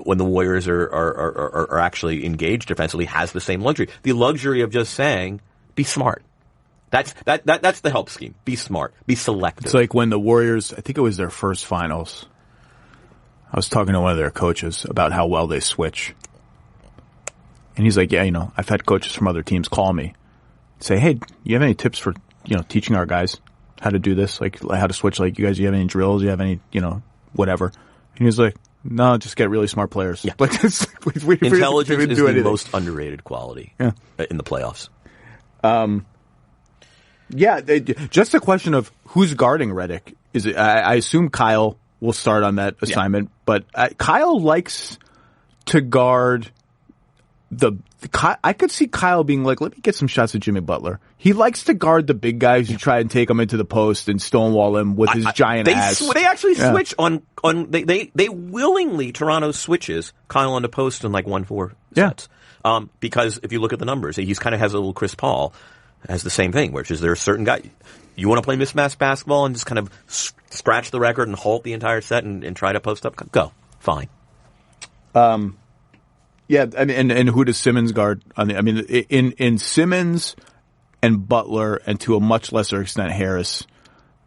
when the Warriors are actually engaged defensively, has the same luxury. The luxury of just saying, be smart. That's the help scheme. Be smart. Be selective. It's like when the Warriors, I think it was their first finals, I was talking to one of their coaches about how well they switch. And he's like, yeah, I've had coaches from other teams call me. Say, hey, you have any tips for, teaching our guys how to do this? How to switch? You guys, you have any drills? You have any, whatever? And he's like, no, just get really smart players. Yeah. Intelligence is the most underrated quality in the playoffs. Yeah, just a question of who's guarding Redick. Is it? I assume Kyle will start on that assignment, but Kyle likes to guard I could see Kyle being like, let me get some shots at Jimmy Butler. He likes to guard the big guys who try and take him into the post and stonewall him with his giant ass. They actually switch on they willingly, Toronto switches Kyle on the post in 1-4 sets. Because if you look at the numbers, he's kind of has a little Chris Paul has the same thing, which is there are certain guys. You want to play mismatched basketball and just kind of scratch the record and halt the entire set and try to post up? Go. Fine. Yeah, I mean, and who does Simmons guard? In Simmons and Butler, and to a much lesser extent Harris,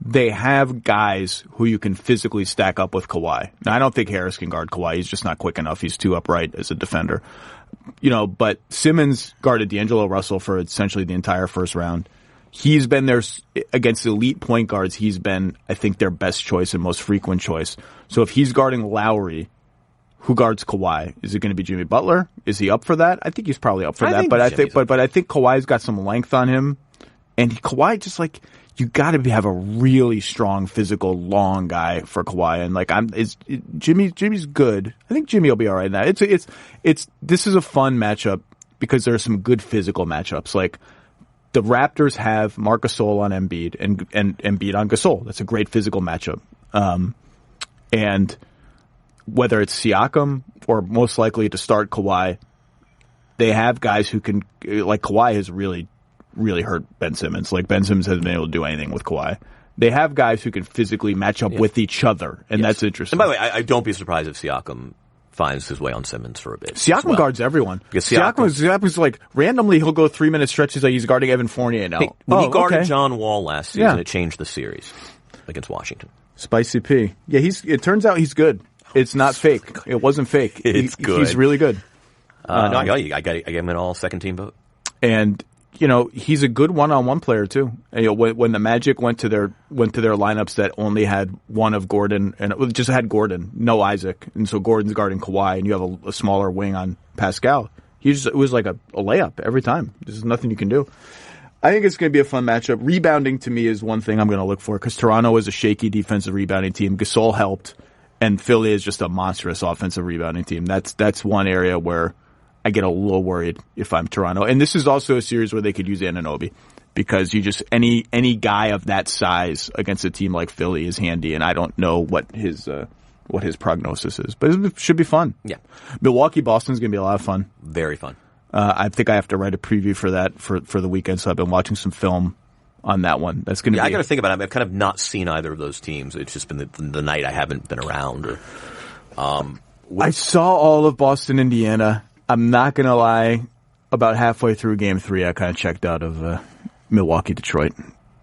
they have guys who you can physically stack up with Kawhi. Now, I don't think Harris can guard Kawhi. He's just not quick enough. He's too upright as a defender. But Simmons guarded D'Angelo Russell for essentially the entire first round. He's been there against elite point guards. He's been, I think, their best choice and most frequent choice. So if he's guarding Lowry, who guards Kawhi? Is it going to be Jimmy Butler? Is he up for that? I think he's probably up for that. But I think Kawhi's got some length on him, and Kawhi just you got to have a really strong, physical, long guy for Kawhi. And Jimmy's good. I think Jimmy will be all right in that. This is a fun matchup because there are some good physical matchups. Like the Raptors have Marc Gasol on Embiid and Embiid on Gasol. That's a great physical matchup. And whether it's Siakam or most likely to start Kawhi, they have guys who can, like Kawhi has really hurt Ben Simmons. Like Ben Simmons hasn't been able to do anything with Kawhi. They have guys who can physically match up with each other, and that's interesting. And by the way, I don't be surprised if Siakam finds his way on Simmons for a bit. Siakam guards everyone. Siakam's like randomly he'll go 3-minute stretches like he's guarding Evan Fournier now. When he guarded John Wall last season, it changed the series against Washington. Spicy P. Yeah, it turns out he's good. It's not fake. It wasn't fake. It's good. He's really good. I gave him an all second team vote. And he's a good one-on-one player too. And, when the Magic went to their lineups that only had one of Gordon and it just had Gordon, no Isaac, and so Gordon's guarding Kawhi, and you have a smaller wing on Pascal. It was like a layup every time. There's nothing you can do. I think it's going to be a fun matchup. Rebounding to me is one thing I'm going to look for because Toronto is a shaky defensive rebounding team. Gasol helped, and Philly is just a monstrous offensive rebounding team. That's one area where I get a little worried if I'm Toronto. And this is also a series where they could use Anunoby because you just any guy of that size against a team like Philly is handy, and I don't know what his prognosis is. But it should be fun. Yeah. Milwaukee-Boston's going to be a lot of fun. Very fun. I think I have to write a preview for that for the weekend, so I've been watching some film on that one. That's going to be... I got to think about it. I've kind of not seen either of those teams. It's just been the night I haven't been around. I saw all of Boston, Indiana. I'm not going to lie. About halfway through Game 3, I kind of checked out of Milwaukee, Detroit.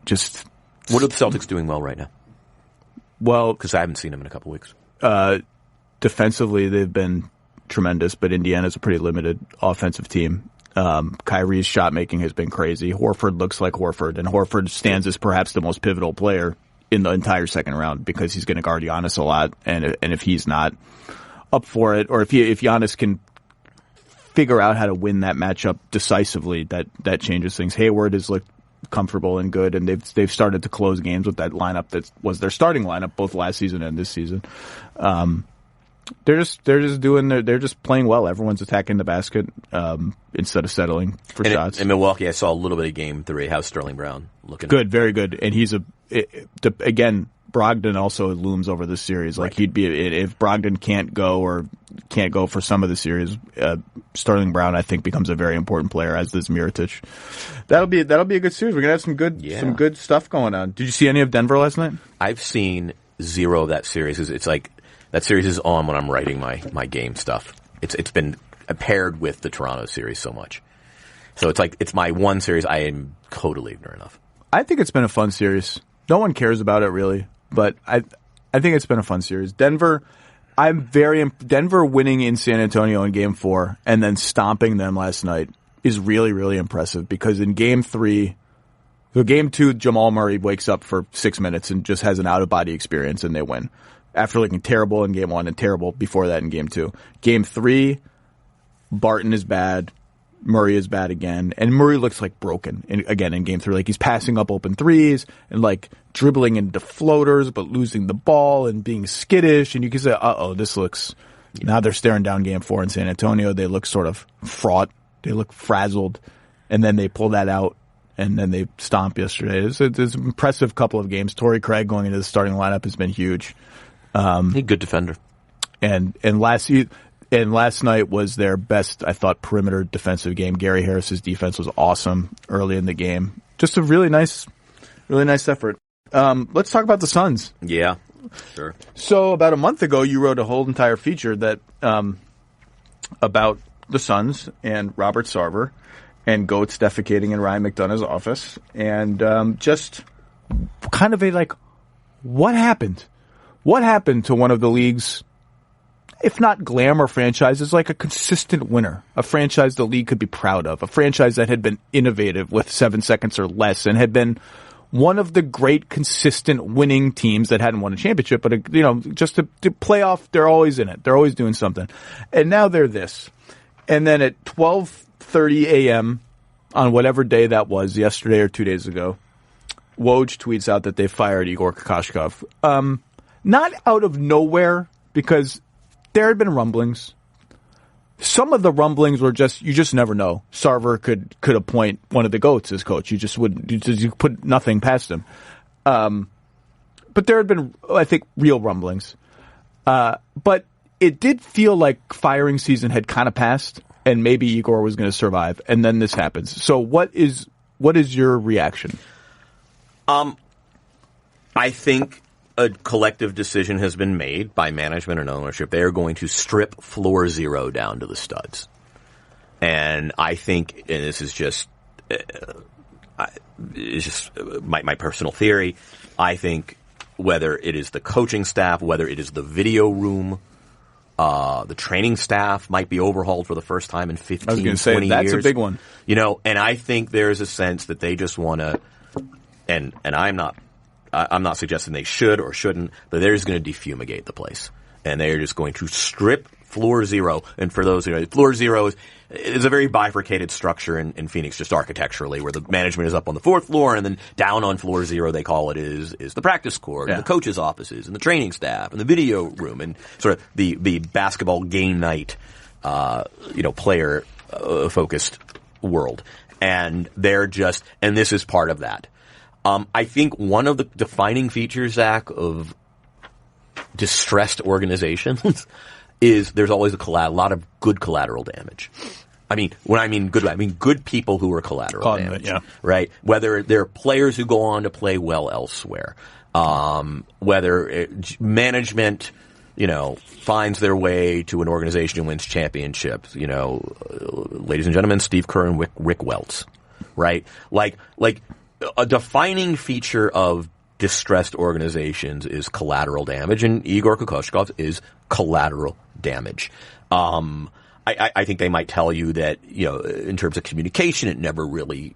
Just what are the Celtics doing well right now? Well, because I haven't seen them in a couple weeks. Defensively, they've been tremendous, but Indiana's a pretty limited offensive team. Kyrie's shot making has been crazy. Horford looks like Horford, and Horford stands as perhaps the most pivotal player in the entire second round because he's going to guard Giannis a lot, and if he's not up for it, or if Giannis can figure out how to win that matchup decisively, that changes things. Hayward has looked comfortable and good, and they've started to close games with that lineup that was their starting lineup both last season and this season. They're just playing well. Everyone's attacking the basket instead of settling for shots. In Milwaukee, I saw a little bit of Game 3. How's Sterling Brown looking? Good, very good. And he's again, Brogdon also looms over this series. Like he'd be if Brogdon can't go for some of the series. Sterling Brown, I think, becomes a very important player, as does Mirotic. That'll be a good series. We're gonna have some good stuff going on. Did you see any of Denver last night? I've seen zero of that series. It's like that series is on when I'm writing my game stuff. It's been paired with the Toronto series so much. So it's my one series I am totally ignorant of. I think it's been a fun series. No one cares about it really, but I think it's been a fun series. Denver winning in San Antonio in Game 4 and then stomping them last night is really, really impressive because in Game 3, Game 2, Jamal Murray wakes up for 6 minutes and just has an out-of-body experience and they win. After looking terrible in Game 1 and terrible before that in Game 2. Game 3, Barton is bad. Murray is bad again. And Murray looks like broken again in Game 3. Like he's passing up open threes and like dribbling into floaters but losing the ball and being skittish. And you can say, this looks... Now they're staring down Game 4 in San Antonio. They look sort of fraught. They look frazzled. And then they pull that out and then they stomp yesterday. It's an impressive couple of games. Torrey Craig going into the starting lineup has been huge. He's a good defender. And last night was their best, I thought, perimeter defensive game. Gary Harris's defense was awesome early in the game. Just a really nice Really nice effort. Let's talk about the Suns. Yeah, sure. So about a month ago, you wrote a whole entire feature that about the Suns and Robert Sarver and goats defecating in Ryan McDonough's office, and just kind of what happened? What happened to one of the league's, if not glamour franchises, like a consistent winner, a franchise the league could be proud of, a franchise that had been innovative with 7 seconds or less and had been one of the great consistent winning teams that hadn't won a championship, but just to playoff, they're always in it. They're always doing something. And now they're this. And then at 12:30 a.m. on whatever day that was, yesterday or 2 days ago, Woj tweets out that they fired Igor Kokoshkov. Not out of nowhere, because there had been rumblings. Some of the rumblings were you just never know. Sarver could appoint one of the GOATs as coach. You put nothing past him. But there had been, I think, real rumblings. But it did feel like firing season had kind of passed, and maybe Igor was going to survive, and then this happens. So what is your reaction? I think a collective decision has been made by management and ownership. They are going to strip floor zero down to the studs. And I think, and this is just, it's just my personal theory, I think whether it is the coaching staff, whether it is the video room, the training staff might be overhauled for the first time in 15, 20 years. I was going to say, that's a big one. And I think there's a sense that they just want to, and I'm not suggesting they should or shouldn't, but they're just going to defumigate the place. And they're just going to strip floor zero. And for those who know, floor zero is a very bifurcated structure in Phoenix, just architecturally, where the management is up on the fourth floor, and then down on floor zero, they call it, is the practice court, and the coaches' offices, and the training staff, and the video room, and sort of the basketball game night, player focused world. And they're just, and this is part of that. I think one of the defining features, Zach, of distressed organizations is there's always a lot of good collateral damage. I mean, when I mean good, I mean good people who are collateral damage, right? Whether they're players who go on to play well elsewhere, whether management, finds their way to an organization who wins championships. Ladies and gentlemen, Steve Kerr and Rick Welts, right? Like a defining feature of distressed organizations is collateral damage, and Igor Kokoshkov is collateral damage. I think they might tell you that, in terms of communication, it never really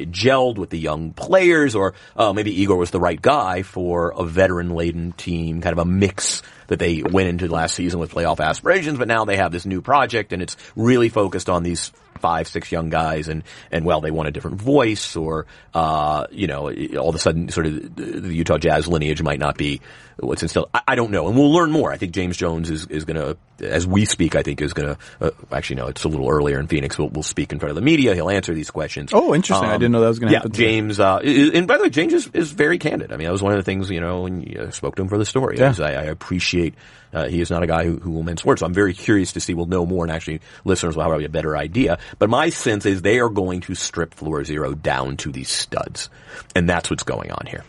gelled with the young players, or maybe Igor was the right guy for a veteran-laden team, kind of a mix that they went into last season with playoff aspirations, but now they have this new project, and it's really focused on these 5-6 young guys, and they want a different voice, or all of a sudden sort of the Utah Jazz lineage might not be what's instilled. I don't know, and we'll learn more. I think James Jones is going to, as we speak, I think is going to actually no, it's a little earlier in Phoenix. We'll speak in front of the media. He'll answer these questions. Oh, interesting. I didn't know that was going to happen. James, and by the way, James is very candid. I mean, that was one of the things, when you spoke to him for the story. Yeah. I appreciate he is not a guy who will mince words. So I'm very curious to see. We'll know more, and actually listeners will have a better idea. But my sense is they are going to strip floor zero down to these studs. And that's what's going on here.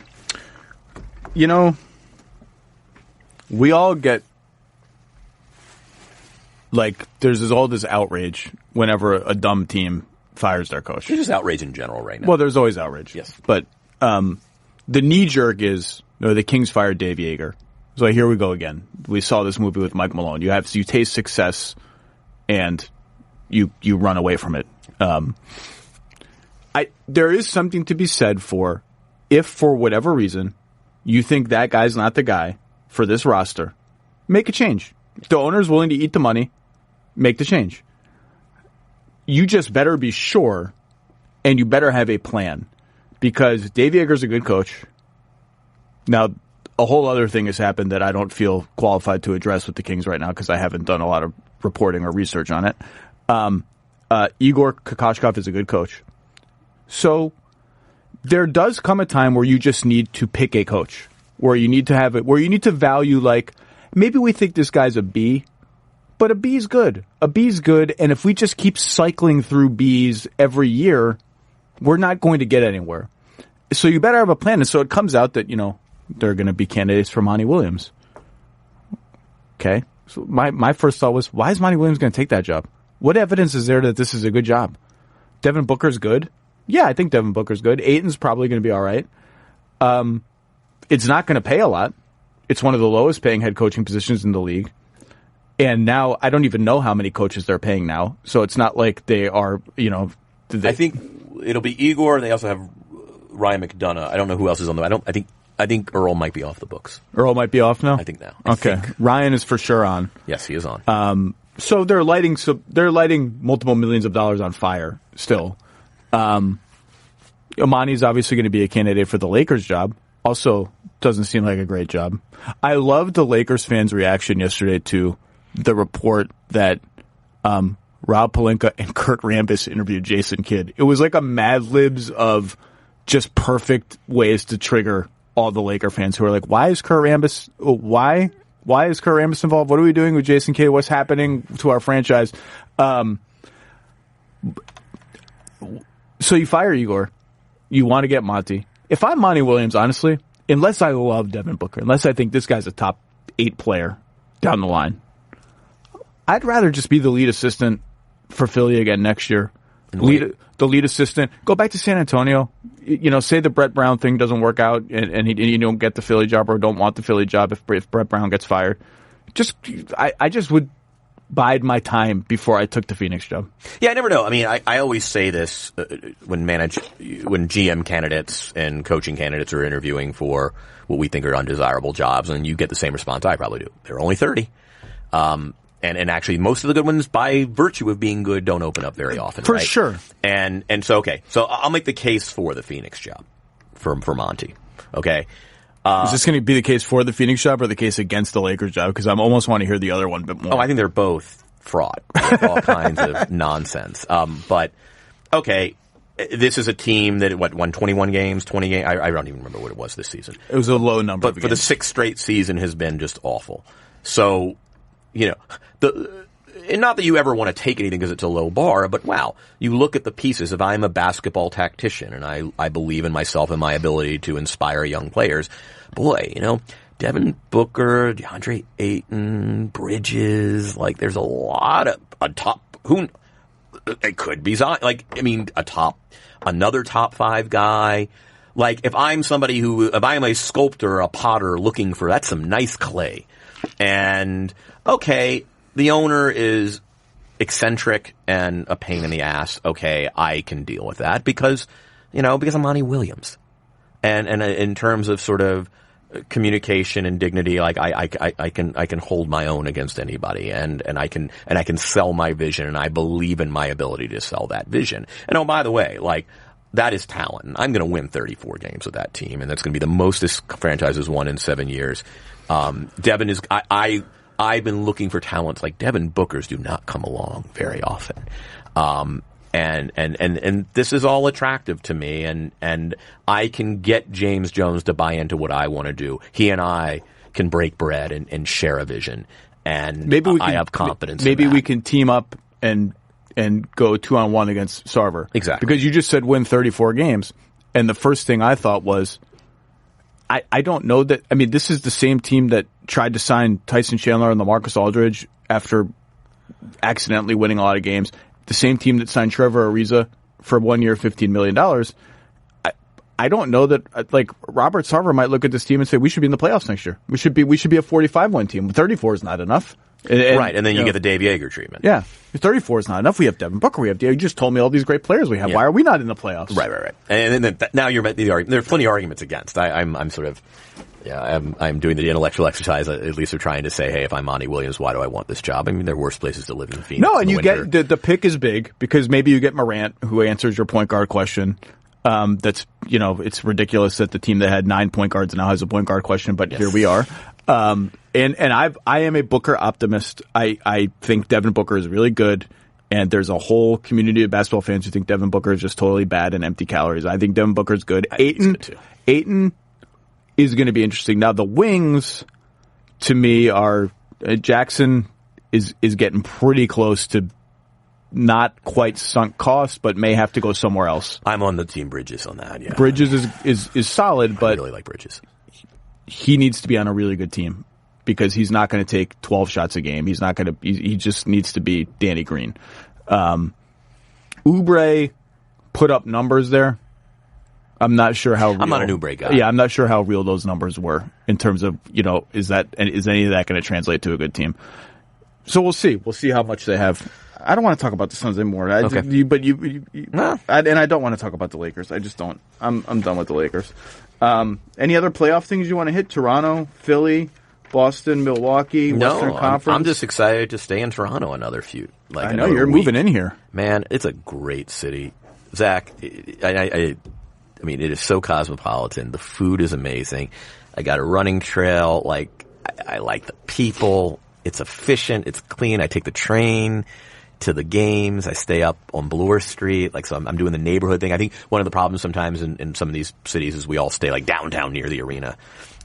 We all get, there's all this outrage whenever a dumb team fires their coach. There's just outrage in general right now. Well, there's always outrage. Yes. But the knee-jerk is, the Kings fired Dave Yeager. So here we go again. We saw this movie with Mike Malone. You taste success, and you run away from it. There is something to be said for, if for whatever reason you think that guy's not the guy for this roster, make a change. If the owner's willing to eat the money, make the change. You just better be sure, and you better have a plan, because Dave Yeager's a good coach. Now, a whole other thing has happened that I don't feel qualified to address with the Kings right now because I haven't done a lot of reporting or research on it. Igor Kokoshkov is a good coach. So there does come a time where you just need to pick a coach, where you need to have it, where you need to value, maybe we think this guy's a B, but a B's good. A B's good, and if we just keep cycling through B's every year, we're not going to get anywhere. So you better have a plan. And so it comes out that, they're going to be candidates for Monty Williams. Okay. So my first thought was, why is Monty Williams going to take that job? What evidence is there that this is a good job? Devin Booker's good. Yeah, I think Devin Booker's good. Ayton's probably going to be all right. It's not going to pay a lot. It's one of the lowest paying head coaching positions in the league. And now I don't even know how many coaches they're paying now. So it's not like they are, I think it'll be Igor, and they also have Ryan McDonough. I don't know who else is on them. I think Earl might be off the books. Earl might be off now? I think now. Okay. Ryan is for sure on. Yes, he is on. So they're lighting multiple millions of dollars on fire still. Amani's obviously going to be a candidate for the Lakers job. Also doesn't seem like a great job. I loved the Lakers fans' reaction yesterday to the report that Rob Pelinka and Kurt Rambis interviewed Jason Kidd. It was like a Mad Libs of just perfect ways to trigger all the Laker fans who are like, why is Kurt Rambis involved? What are we doing with Jason Kidd? What's happening to our franchise? So you fire Igor. You want to get Monty. If I'm Monty Williams, honestly, unless I love Devin Booker, unless I think this guy's a top 8 player down the line, I'd rather just be the lead assistant for Philly again next year. The lead assistant. Go back to San Antonio. Say the Brett Brown thing doesn't work out and you don't get the Philly job or don't want the Philly job if Brett Brown gets fired. I just would bide my time before I took the Phoenix job. Yeah, I never know. I mean, I always say this when GM candidates and coaching candidates are interviewing for what we think are undesirable jobs, and you get the same response I probably do. They're only 30. And actually, most of the good ones, by virtue of being good, don't open up very often. For right? sure. And so, okay. So I'll make the case for the Phoenix job for Monty. Okay. Is this going to be the case for the Phoenix job or the case against the Lakers job? Because I almost want to hear the other one a bit more. Oh, I think they're both fraud. All kinds of nonsense. But, okay. This is a team that, won 21 games, 20 games? I don't even remember what it was this season. It was a low number. But for the 6th straight season has been just awful. So, and not that you ever want to take anything because it's a low bar, but wow, you look at the pieces. If I'm a basketball tactician and I believe in myself and my ability to inspire young players, boy, Devin Booker, DeAndre Ayton, Bridges, there's a lot of a top, it could be Zion, another top 5 guy. If I'm if I'm a sculptor, a potter looking for, that's some nice clay. And, okay, the owner is eccentric and a pain in the ass. Okay, I can deal with that because I'm Monty Williams. And in terms of sort of communication and dignity, I can hold my own against anybody and I can sell my vision, and I believe in my ability to sell that vision. And oh, by the way, that is talent. I'm going to win 34 games with that team, and that's going to be the most this franchise has won in 7 years. Devin is, I've been looking for talents like Devin Booker's do not come along very often. And this is all attractive to me, and I can get James Jones to buy into what I want to do. He and I can break bread and share a vision, and I have confidence in that. Maybe we can team up and go 2-on-1 against Sarver. Exactly. Because you just said win 34 games, and the first thing I thought was, I don't know that. I mean, this is the same team that tried to sign Tyson Chandler and LaMarcus Aldridge after accidentally winning a lot of games. The same team that signed Trevor Ariza for 1 year, $15 million. I don't know that, Robert Sarver might look at this team and say, we should be in the playoffs next year. We should be a 45-win team. 34 is not enough. Right, and then you get the Dave Yeager treatment. Yeah. 34 is not enough. We have Devin Booker. You just told me all these great players we have. Yeah. Why are we not in the playoffs? Right. And then now you're making the argument. There are plenty of arguments against. I'm sort of, I'm doing the intellectual exercise, at least of trying to say, hey, if I'm Monty Williams, why do I want this job? I mean, there are worse places to live in Phoenix. No, and you get, the pick is big because maybe you get Morant, who answers your point guard question. That's, it's ridiculous that the team that had 9 point guards now has a point guard question, but Here we are. And I am a Booker optimist. I think Devin Booker is really good, and there's a whole community of basketball fans who think Devin Booker is just totally bad and empty calories. I think Devin Booker is good. Ayton is going to be interesting. Now the wings, to me, are Jackson is getting pretty close to not quite sunk cost, but may have to go somewhere else. I'm on the team Bridges on that. Yeah, Bridges is solid, but I really like Bridges. He needs to be on a really good team because he's not going to take 12 shots a game. He's not going to. He just needs to be Danny Green. Oubre put up numbers there. I'm not sure how real. I'm not an Oubre guy. Yeah, I'm not sure how real those numbers were in terms of, is any of that going to translate to a good team? So we'll see. We'll see how much they have. I don't want to talk about the Suns anymore. Okay. And I don't want to talk about the Lakers. I just don't. I'm done with the Lakers. Any other playoff things you want to hit? Toronto, Philly, Boston, Milwaukee, Western Conference? I'm just excited to stay in Toronto another few. I know you're moving in here. Man, it's a great city. Zach, I mean, it is so cosmopolitan. The food is amazing. I got a running trail. I like the people. It's efficient. It's clean. I take the train to the games. I stay up on Bloor Street. So I'm doing the neighborhood thing. I think one of the problems sometimes in some of these cities is we all stay downtown near the arena.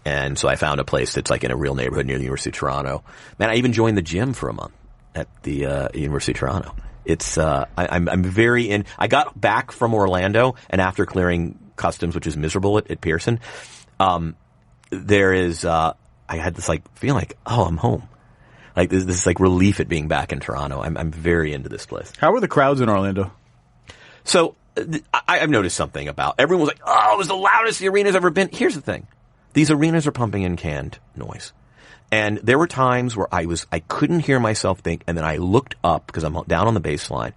And so I found a place that's in a real neighborhood near the University of Toronto. Man, I even joined the gym for a month at the University of Toronto. It's I'm very in. I got back from Orlando, and after clearing customs, which is miserable at Pearson, there is I had this feeling I'm home. This relief at being back in Toronto. I'm very into this place. How were the crowds in Orlando? So I've noticed something about everyone was it was the loudest the arena's ever been. Here's the thing: these arenas are pumping in canned noise. And there were times where I couldn't hear myself think, and then I looked up because I'm down on the baseline.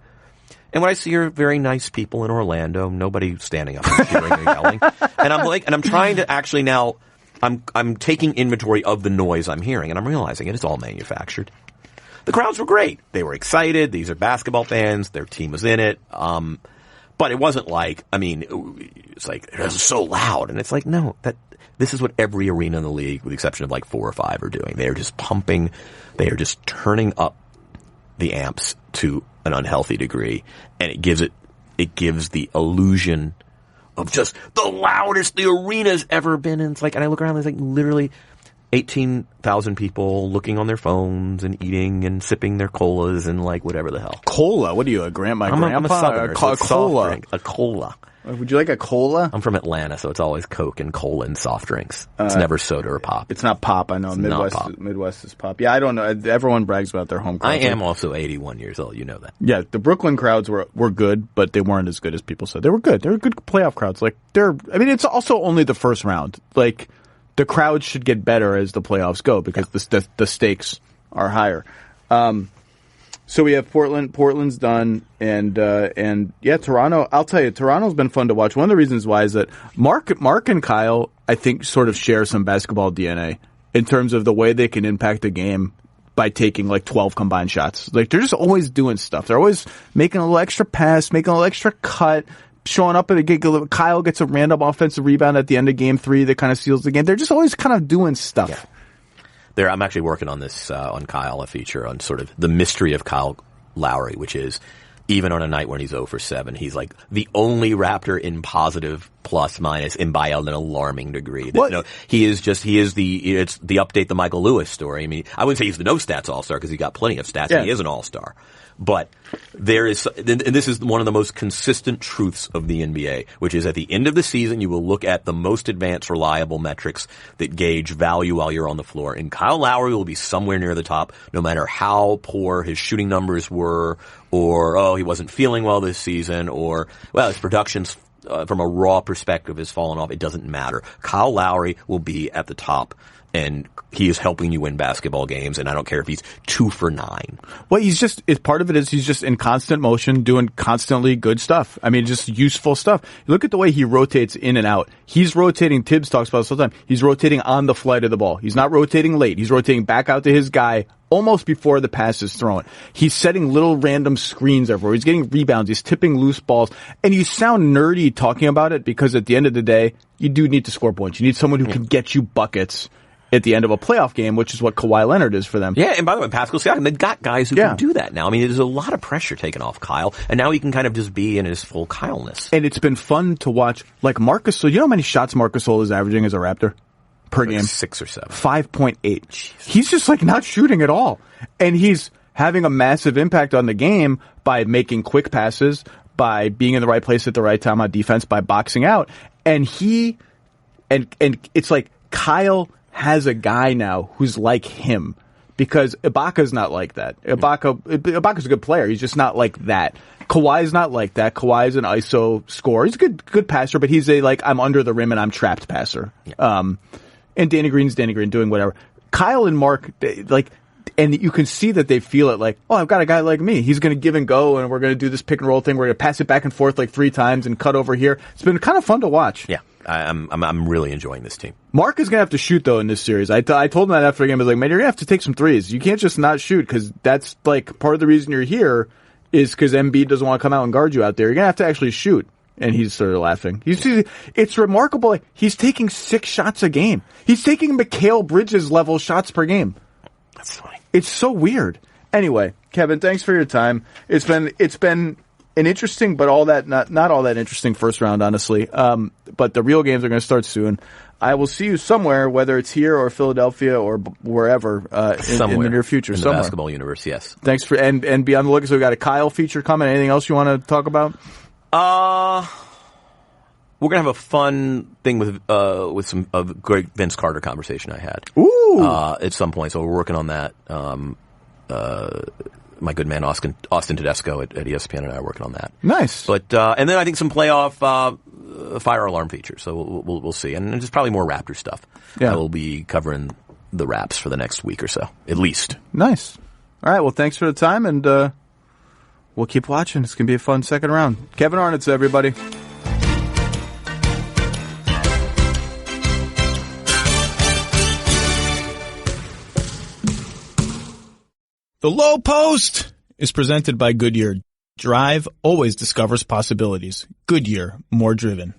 And what I see are very nice people in Orlando, nobody standing up and cheering and yelling. And I'm trying to actually now, I'm taking inventory of the noise I'm hearing, and I'm realizing it's all manufactured. The crowds were great. They were excited. These are basketball fans. Their team was in it. But it wasn't it's it was so loud. And it's no, this is what every arena in the league, with the exception of 4 or 5, are doing. They are just pumping. They are just turning up the amps to an unhealthy degree, and it gives the illusion of just the loudest the arena's ever been. And and I look around, there's literally 18,000 people looking on their phones and eating and sipping their colas and whatever the hell. Cola? What are you, grandpa? I'm a Southerner, so cola. A cola. Would you like a cola? I'm from Atlanta, so it's always Coke and cola and soft drinks. It's never soda or pop. It's not pop. I know. Midwest is pop. Yeah, I don't know. Everyone brags about their home crowds. I am also 81 years old. You know that. Yeah, the Brooklyn crowds were good, but they weren't as good as people said. They were good. They were good playoff crowds. It's also only the first round. The crowds should get better as the playoffs go because the stakes are higher. So we have Portland. Portland's done, and Toronto. I'll tell you, Toronto's been fun to watch. One of the reasons why is that Mark and Kyle, I think, sort of share some basketball DNA in terms of the way they can impact a game by taking 12 combined shots. They're just always doing stuff. They're always making a little extra pass, making a little extra cut, showing up at a gig. Kyle gets a random offensive rebound at the end of game 3 that kind of seals the game. They're just always kind of doing stuff. Yeah. I'm actually working on this, on Kyle, a feature on sort of the mystery of Kyle Lowry, which is even on a night when he's 0 for 7, he's the only Raptor in positive plus minus and by an alarming degree. That, it's the update the Michael Lewis story. I mean, I wouldn't say he's the no stats all-star because he got plenty of stats. Yeah. He is an all-star. But there is, and this is one of the most consistent truths of the NBA, which is at the end of the season, you will look at the most advanced, reliable metrics that gauge value while you're on the floor. And Kyle Lowry will be somewhere near the top, no matter how poor his shooting numbers were, or, he wasn't feeling well this season, or, his production's, from a raw perspective has fallen off. It doesn't matter. Kyle Lowry will be at the top. And he is helping you win basketball games, and I don't care if he's 2 for 9. Well, he's just in constant motion, doing constantly good stuff. I mean, just useful stuff. Look at the way he rotates in and out. He's rotating, Tibbs talks about this all the time, he's rotating on the flight of the ball. He's not rotating late. He's rotating back out to his guy almost before the pass is thrown. He's setting little random screens everywhere. He's getting rebounds. He's tipping loose balls. And you sound nerdy talking about it because at the end of the day, you do need to score points. You need someone who can get you buckets at the end of a playoff game, which is what Kawhi Leonard is for them. Yeah, and by the way, Pascal Siakam, they've got guys who can do that now. I mean, there's a lot of pressure taken off Kyle, and now he can kind of just be in his full Kyle-ness. And it's been fun to watch, Marcus. So you know how many shots Marcus Gasol is averaging as a Raptor per game? 6 or 7. 5.8. He's just not shooting at all, and he's having a massive impact on the game by making quick passes, by being in the right place at the right time on defense, by boxing out. And it's like Kyle has a guy now who's like him, because Ibaka's not like that. Ibaka's a good player. He's just not like that. Kawhi's not like that. Kawhi's an ISO scorer. He's a good passer, but he's a, like, I'm under the rim and I'm trapped passer. Yeah. And Danny Green's Danny Green doing whatever. Kyle and Mark, and you can see that they feel it like, oh, I've got a guy like me. He's going to give and go, and we're going to do this pick and roll thing. We're going to pass it back and forth like 3 times and cut over here. It's been kind of fun to watch. Yeah. I'm really enjoying this team. Mark is going to have to shoot, though, in this series. I told him that after the game. I was like, man, you're going to have to take some threes. You can't just not shoot, because that's, like, part of the reason you're here is because Embiid doesn't want to come out and guard you out there. You're going to have to actually shoot. And he's sort of laughing. It's remarkable. He's taking 6 shots a game. He's taking Mikal Bridges level shots per game. That's funny. It's so weird. Anyway, Kevin, thanks for your time. It's been an interesting, but not all that interesting first round, honestly. But the real games are going to start soon. I will see you somewhere, whether it's here or Philadelphia or wherever in the near future. In the basketball universe, yes. Thanks for and be on the lookout. So we got a Kyle feature coming. Anything else you want to talk about? We're gonna have a fun thing with some great Vince Carter conversation I had. Ooh. At some point, so we're working on that. My good man Austin Tedesco at ESPN and I are working on that. Nice. But and then I think some playoff fire alarm features. So we'll see, and there's probably more Raptor stuff. Yeah, we'll be covering the Raps for the next week or so, at least. Nice. All right. Well, thanks for the time, and we'll keep watching. It's gonna be a fun second round. Kevin Arnovitz, everybody. The Lowe Post is presented by Goodyear. Drive always discovers possibilities. Goodyear, more driven.